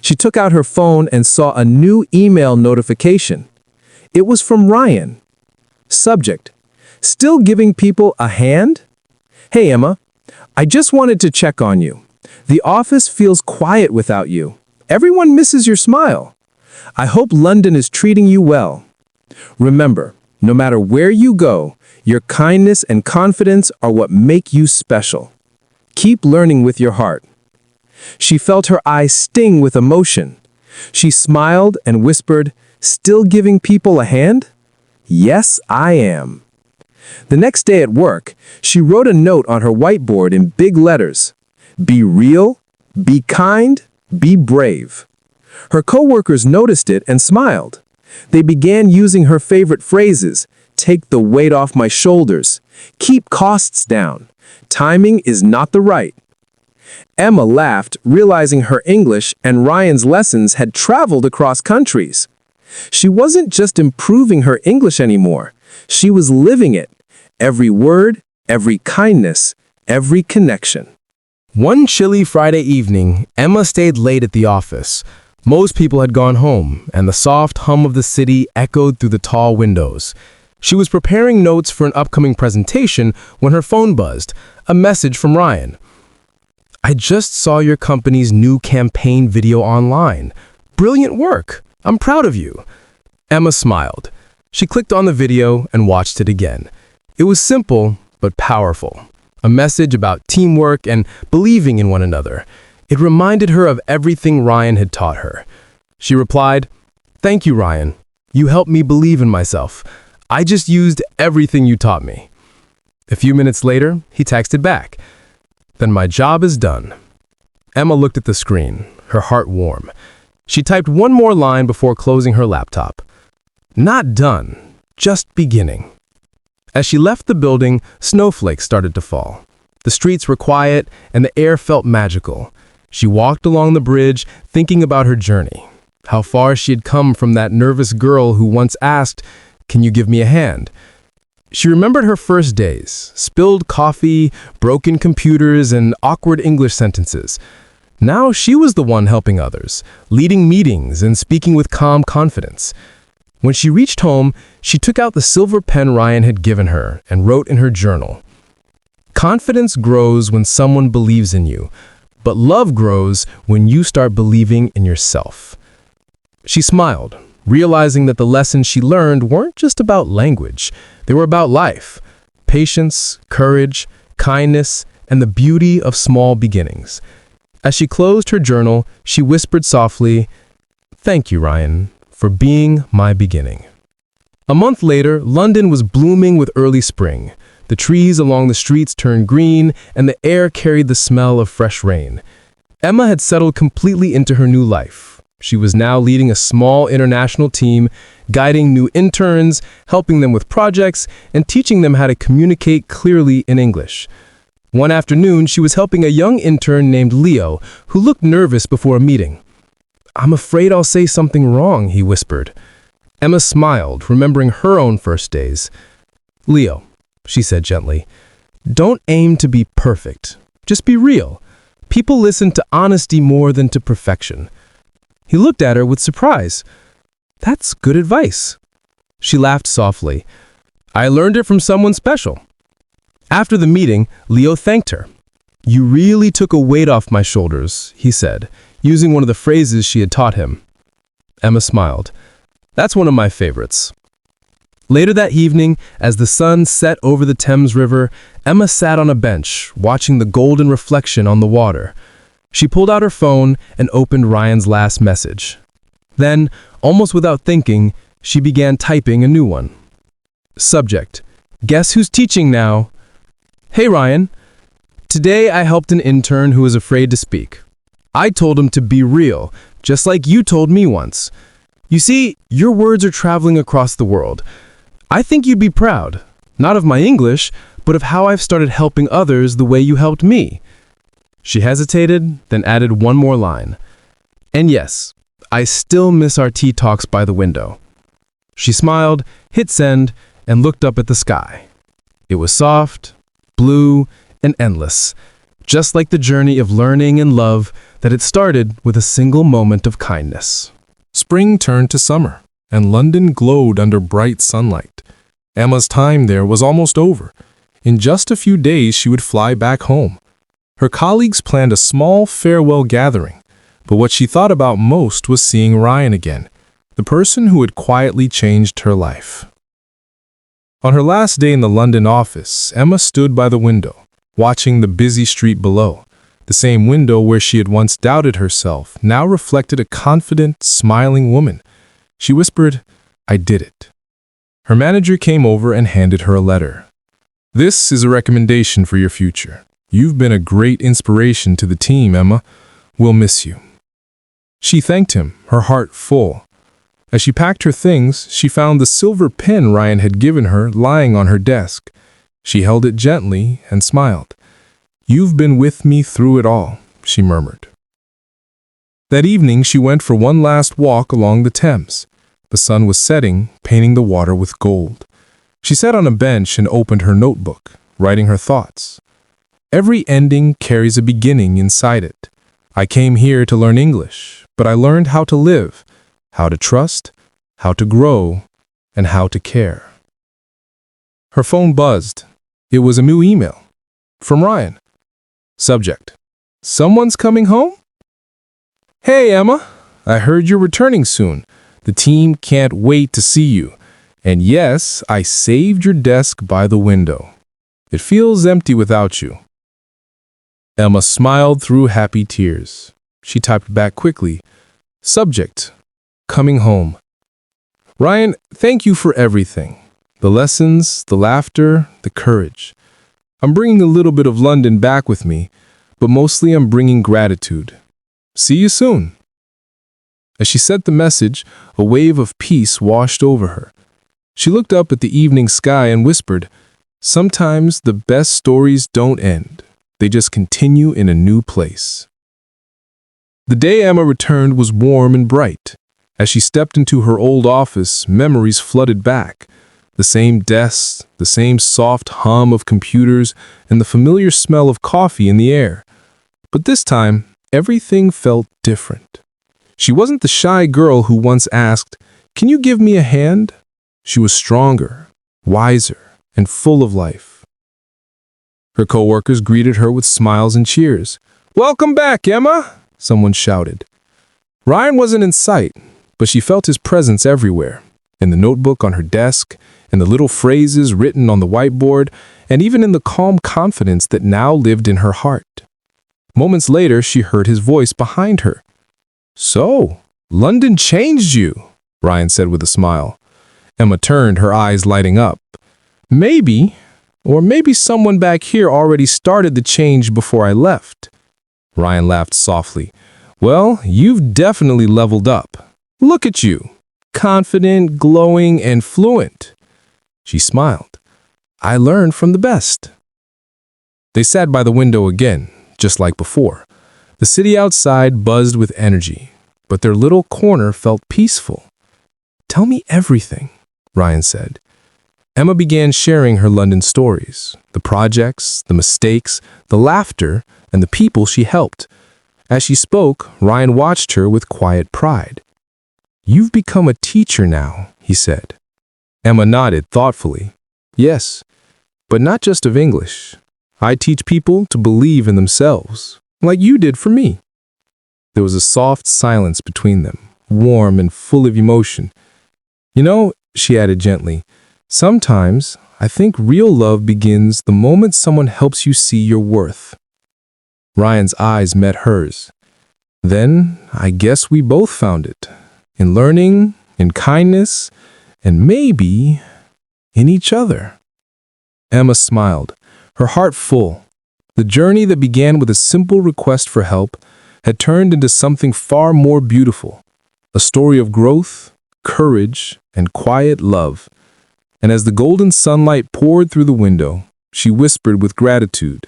Speaker 11: She took out her phone and saw a new email notification. It was from Ryan. Subject: Still giving people a hand? Hey Emma, I just wanted to check on you. The office feels quiet without you. Everyone misses your smile. I hope London is treating you well. Remember, no matter where you go, your kindness and confidence are what make you special. Keep learning with your heart. She felt her eyes sting with emotion. She smiled and whispered, Still giving people a hand? Yes, I am. The next day at work, she wrote a note on her whiteboard in big letters. Be real, be kind, be brave. Her coworkers noticed it and smiled. They began using her favorite phrases, take the weight off my shoulders, keep costs down, timing is not the right. Emma laughed, realizing her English and Ryan's lessons had traveled across countries. She wasn't just improving her English anymore, she was living it. Every word, every kindness, every connection.
Speaker 10: One chilly Friday evening, Emma stayed late at the office. Most people had gone home, and the soft hum of the city echoed through the tall windows. She was preparing notes for an upcoming presentation when her phone buzzed, a message from Ryan. I just saw your company's new campaign video online. Brilliant work. I'm proud of you. Emma smiled. She clicked on the video and watched it again. It was simple, but powerful. A message about teamwork and believing in one another. It reminded her of everything Ryan had taught her. She replied, Thank you, Ryan. You helped me believe in myself. I just used everything you taught me. A few minutes later, he texted back, Then my job is done. Emma looked at the screen, her heart warm. She typed one more line before closing her laptop. Not done, just beginning. As she left the building, snowflakes started to fall. The streets were quiet, and the air felt magical. She walked along the bridge, thinking about her journey, how far she had come from that nervous girl who once asked, Can you give me a hand? She remembered her first days, spilled coffee, broken computers, and awkward English sentences. Now she was the one helping others, leading meetings and speaking with calm confidence. When she reached home, she took out the silver pen Ryan had given her and wrote in her journal, Confidence grows when someone believes in you, but love grows when you start believing in yourself. She smiled,
Speaker 11: realizing that the lessons she learned weren't just about language, they were about life, patience, courage, kindness, and the beauty of small beginnings. As she closed her journal, she whispered softly, "Thank you, Ryan, for being my beginning." A month later, London was blooming with early spring. The trees along the streets turned green, and the air carried the smell of fresh rain. Emma had settled completely into her new life. She was now leading a small international team, guiding new interns, helping them with projects, and teaching them how to communicate clearly in English. One afternoon, she was helping a young intern named Leo, who looked nervous before a meeting. "I'm afraid I'll say something wrong," he whispered. Emma smiled, remembering her own first days. "Leo," she said gently, "don't aim to be perfect. Just be real. People listen to honesty more than to perfection." He looked at her with surprise. "That's good advice." She laughed softly. "I learned it from someone special." After the meeting, Leo thanked her. "You really took a weight off my shoulders," he said, using one of the phrases she had taught him. Emma smiled. "That's one of my favorites." Later that evening, as the sun set over the Thames River, Emma sat on a bench, watching the golden reflection on the water. She pulled out her phone and opened Ryan's last message. Then, almost without thinking, she began typing a new one. Subject: Guess who's teaching now? Hey Ryan, today I helped an intern who was afraid to speak. I told him to be real, just like you told me once. You see, your words are traveling across the world. I think you'd be proud, not of my English, but of how I've started helping others the way you helped me. She hesitated, then added one more line. And yes, I still miss our tea talks by the window. She smiled, hit send, and looked up at the sky. It was soft, blue, and endless, just like the journey of learning and love that had started with a single moment of kindness. Spring turned to summer, and London glowed under bright sunlight. Emma's time there was almost over. In just a few days, she would fly back home. Her colleagues planned a small farewell gathering, but what she thought about most was seeing Ryan again, the person who had quietly changed her life. On her last day in the London office, Emma stood by the window, watching the busy street below. The same window where she had once doubted herself now reflected a confident, smiling woman. She whispered, "I did it." Her manager came over and handed her a letter. "This is a recommendation for your future. You've been a great inspiration to the team, Emma. We'll miss you." She thanked him, her heart full. As she packed her things, she found the silver pen Ryan had given her lying on her desk. She held it gently and smiled. "You've been with me through it all," she murmured. That evening, she went for one last walk along the Thames. The sun was setting, painting the water with gold. She sat on a bench and opened her notebook, writing her thoughts. Every ending carries a beginning inside it. I came here to learn English, but I learned how to live, how to trust, how to grow, and how to care. Her phone buzzed. It was a new email. From Ryan. Subject: Someone's coming home? Hey Emma, I heard you're returning soon. The team can't wait to see you. And yes, I saved your desk by the window. It feels empty without you. Emma smiled through happy tears. She typed back quickly. Subject: Coming home. Ryan, thank you for everything. The lessons, the laughter, the courage. I'm bringing a little bit of London back with me, but mostly I'm bringing gratitude. See you soon. As she sent the message, a wave of peace washed over her. She looked up at the evening sky and whispered, "Sometimes the best stories don't end. They just continue in a new place." The day Emma returned was warm and bright. As she stepped into her old office, memories flooded back. The same desks, the same soft hum of computers, and the familiar smell of coffee in the air. But this time, everything felt different. She wasn't the shy girl who once asked, "Can you give me a hand?" She was stronger, wiser, and full of life. Her coworkers greeted her with smiles and cheers. "Welcome back, Emma!" someone shouted. Ryan wasn't in sight, but she felt his presence everywhere, in the notebook on her desk, in the little phrases written on the whiteboard, and even in the calm confidence that now lived in her heart. Moments later, she heard his voice behind her. "So, London changed you," Ryan said with a smile. Emma turned, her eyes lighting up. "Maybe, or maybe someone back here already started the change before I left." Ryan laughed softly. "Well, you've definitely leveled up. Look at you, confident, glowing, and fluent." She smiled. "I learned from the best." They sat by the window again, just like before. The city outside buzzed with energy, but their little corner felt peaceful. "Tell me everything," Ryan said. Emma began sharing her London stories, the projects, the mistakes, the laughter, and the people she helped. As she spoke, Ryan watched her with quiet pride. "You've become a teacher now," he said. Emma nodded thoughtfully. "Yes, but not just of English. I teach people to believe in themselves, like you did for me." There was a soft silence between them, warm and full of emotion. "You know," she added gently, "sometimes I think real love begins the moment someone helps you see your worth." Ryan's eyes met hers. "Then I guess we both found it. In learning, in kindness, and maybe in each other." Emma smiled, her heart full. The journey that began with a simple request for help had turned into something far more beautiful, a story of growth, courage, and quiet love. And as the golden sunlight poured through the window, she whispered with gratitude,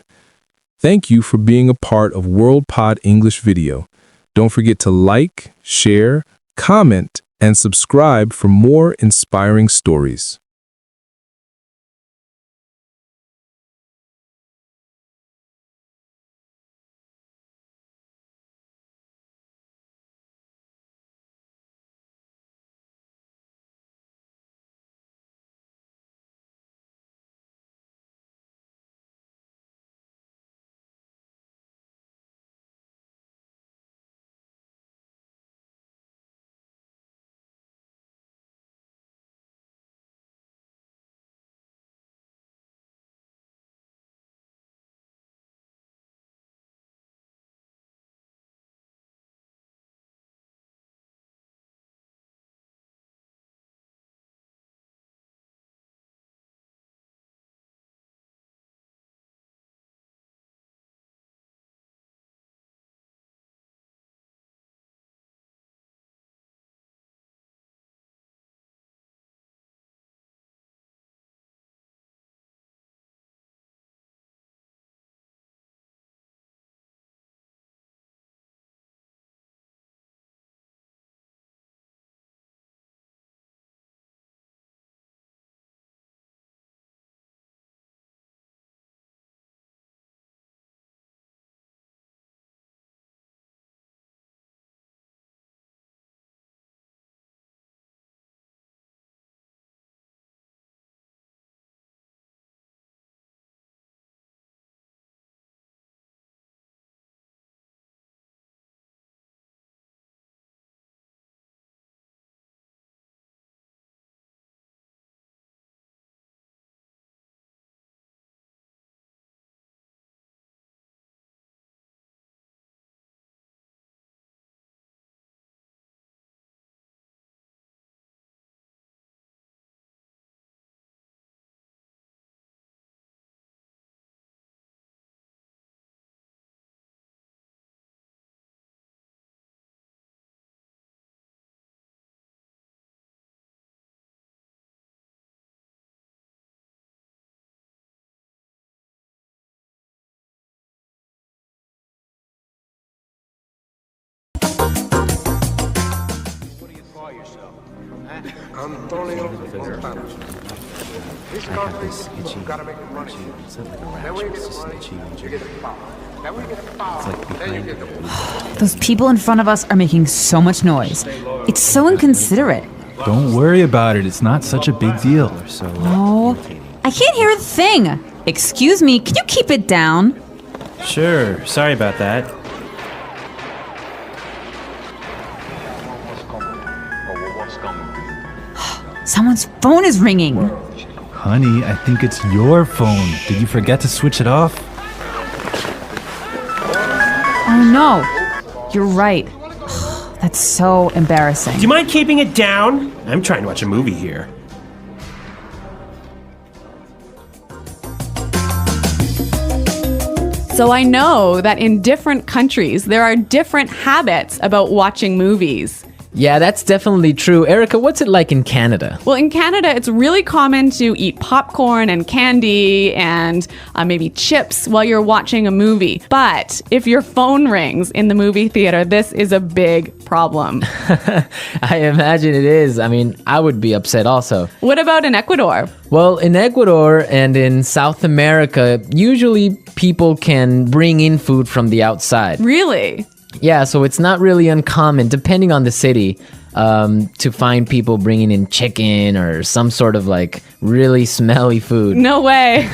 Speaker 11: "Thank you for being a part of WorldPod English Video. Don't forget to like, share, comment, and subscribe for more inspiring stories."
Speaker 12: Antonio Montana. This country gotta make money. Then we get the money, you get the power. Then we get the power, then you get the money.
Speaker 6: Those people in front of us are making so much noise. It's so inconsiderate.
Speaker 13: Don't worry about it. It's not such a big deal.
Speaker 6: Oh, I can't hear a thing. Excuse me, can you keep it down?
Speaker 14: Sure, sorry about that.
Speaker 6: Someone's phone is ringing.
Speaker 13: Honey, I think it's your phone. Did you forget to switch it off?
Speaker 6: Oh no, you're right. That's so embarrassing.
Speaker 5: Do you mind keeping it down? I'm trying to watch a movie here.
Speaker 2: So I know that in different countries, there are different habits about watching movies.
Speaker 1: Yeah, that's definitely true. Erica, what's it like in Canada?
Speaker 2: Well, in Canada, it's really common to eat popcorn and candy and maybe chips while you're watching a movie. But if your phone rings in the movie theater, this is a big problem.
Speaker 1: I imagine it is. I mean, I would be upset also.
Speaker 2: What about in Ecuador?
Speaker 1: Well, in Ecuador and in South America, usually people can bring in food from the outside.
Speaker 2: Really?
Speaker 1: Yeah, so it's not really uncommon, depending on the city, to find people bringing in chicken or some sort of like really smelly food.
Speaker 2: No way.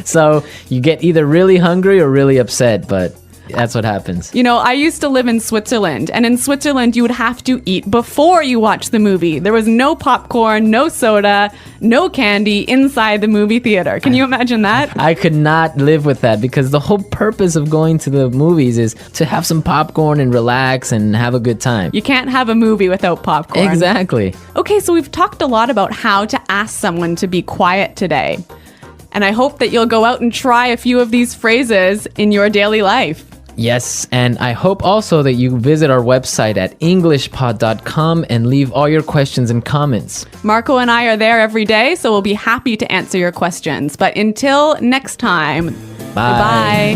Speaker 1: So you get either really hungry or really upset, but that's what happens.
Speaker 2: You know, I used to live in Switzerland, and in Switzerland, you would have to eat before you watch the movie. There was no popcorn, no soda, no candy inside the movie theater. Can you imagine that?
Speaker 1: I could not live with that because the whole purpose of going to the movies is to have some popcorn and relax and have a good time.
Speaker 2: You can't have a movie without popcorn.
Speaker 1: Exactly.
Speaker 2: Okay, so we've talked a lot about how to ask someone to be quiet today. And I hope that you'll go out and try a few of these phrases in your daily life.
Speaker 1: Yes, and I hope also that you visit our website at englishpod.com and leave all your questions and comments.
Speaker 2: Marco and I are there every day, so we'll be happy to answer your questions. But until next time,
Speaker 1: bye.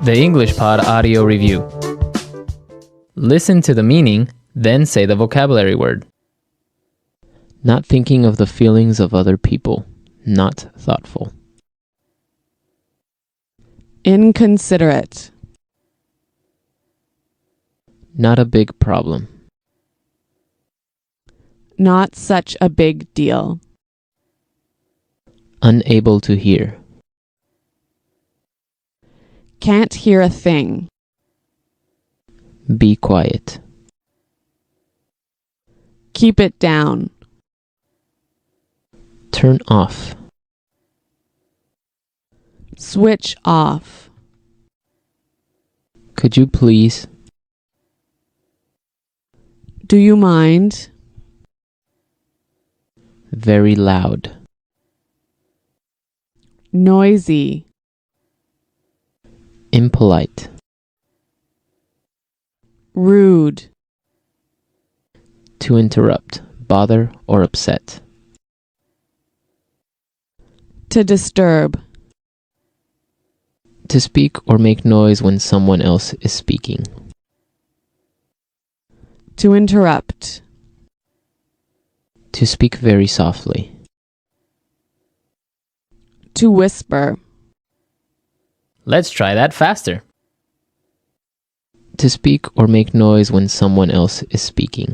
Speaker 1: The English Pod Audio Review. Listen to the meaning, then say the vocabulary word. Not thinking of the feelings of other people. Not thoughtful.
Speaker 2: Inconsiderate.
Speaker 1: Not a big problem.
Speaker 2: Not such a big deal.
Speaker 1: Unable to hear.
Speaker 2: Can't hear a thing.
Speaker 1: Be quiet.
Speaker 2: Keep it down.
Speaker 1: Turn off.
Speaker 2: Switch off.
Speaker 1: Could you please?
Speaker 2: Do you mind?
Speaker 1: Very loud.
Speaker 2: Noisy.
Speaker 1: Impolite.
Speaker 2: Rude.
Speaker 1: To interrupt, bother, or upset.
Speaker 2: To disturb.
Speaker 1: To speak or make noise when someone else is speaking.
Speaker 2: To interrupt.
Speaker 1: To speak very softly.
Speaker 2: To whisper.
Speaker 1: Let's try that faster. To speak or make noise when someone else is speaking.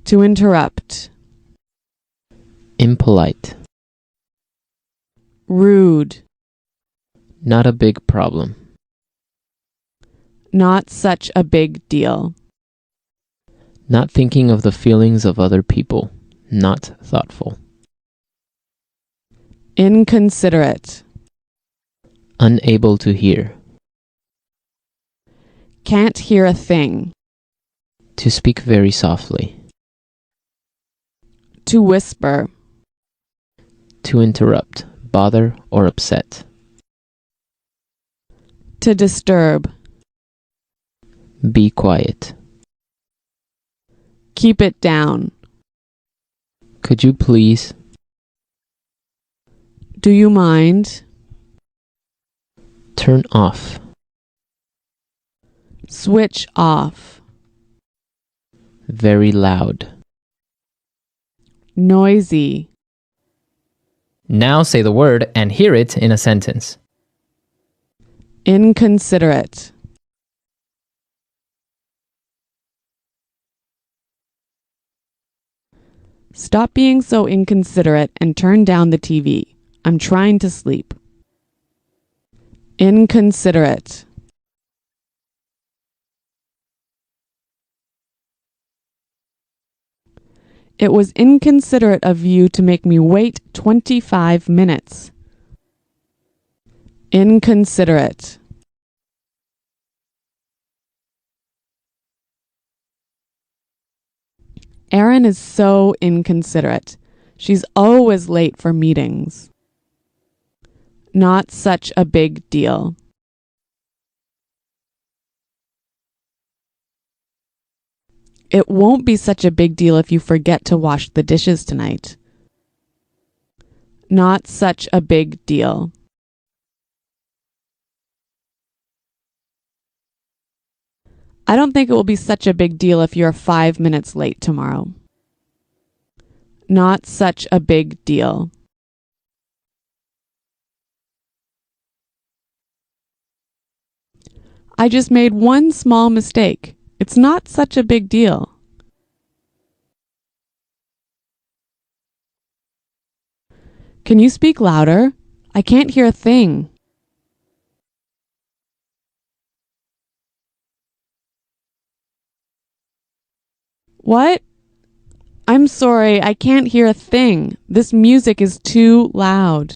Speaker 2: To interrupt.
Speaker 1: Impolite.
Speaker 2: Rude.
Speaker 1: Not a big problem.
Speaker 2: Not such a big deal.
Speaker 1: Not thinking of the feelings of other people. Not thoughtful.
Speaker 2: Inconsiderate.
Speaker 1: Unable to hear.
Speaker 2: Can't hear a thing.
Speaker 1: To speak very softly.
Speaker 2: To whisper.
Speaker 1: To interrupt, bother, or upset.
Speaker 2: To disturb.
Speaker 1: Be quiet.
Speaker 2: Keep it down.
Speaker 1: Could you please?
Speaker 2: Do you mind?
Speaker 1: Turn off.
Speaker 2: Switch off.
Speaker 1: Very loud.
Speaker 2: Noisy.
Speaker 1: Now say the word and hear it in a sentence.
Speaker 2: Inconsiderate. Stop being so inconsiderate and turn down the TV. I'm trying to sleep. Inconsiderate. It was inconsiderate of you to make me wait 25 minutes. Inconsiderate. Erin is so inconsiderate. She's always late for meetings. Not such a big deal. It won't be such a big deal if you forget to wash the dishes tonight. Not such a big deal. I don't think it will be such a big deal if you're 5 minutes late tomorrow. Not such a big deal. I just made one small mistake. It's not such a big deal. Can you speak louder? I can't hear a thing. What? I'm sorry, I can't hear a thing. This music is too loud.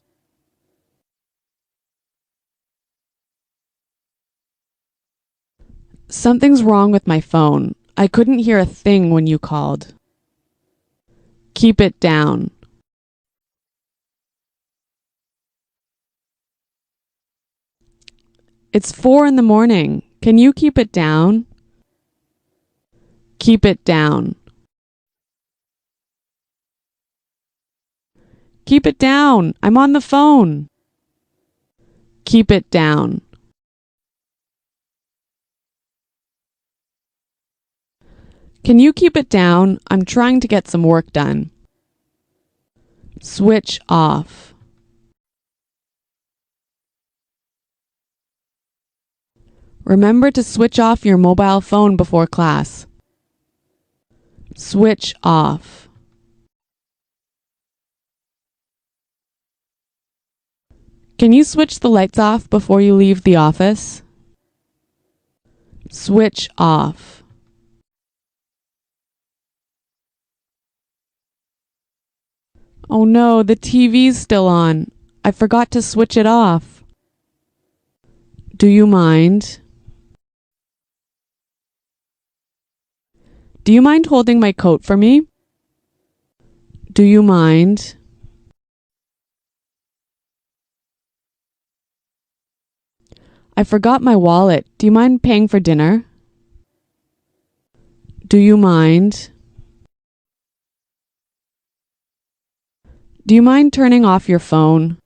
Speaker 2: Something's wrong with my phone. I couldn't hear a thing when you called. Keep it down. It's 4 a.m. Can you keep it down? Keep it down. Keep it down. I'm on the phone. Keep it down. Can you keep it down? I'm trying to get some work done. Switch off. Remember to switch off your mobile phone before class. Switch off. Can you switch the lights off before you leave the office? Switch off. Oh no, the TV's still on. I forgot to switch it off. Do you mind? Do you mind holding my coat for me? Do you mind? I forgot my wallet. Do you mind paying for dinner? Do you mind? Do you mind turning off your phone?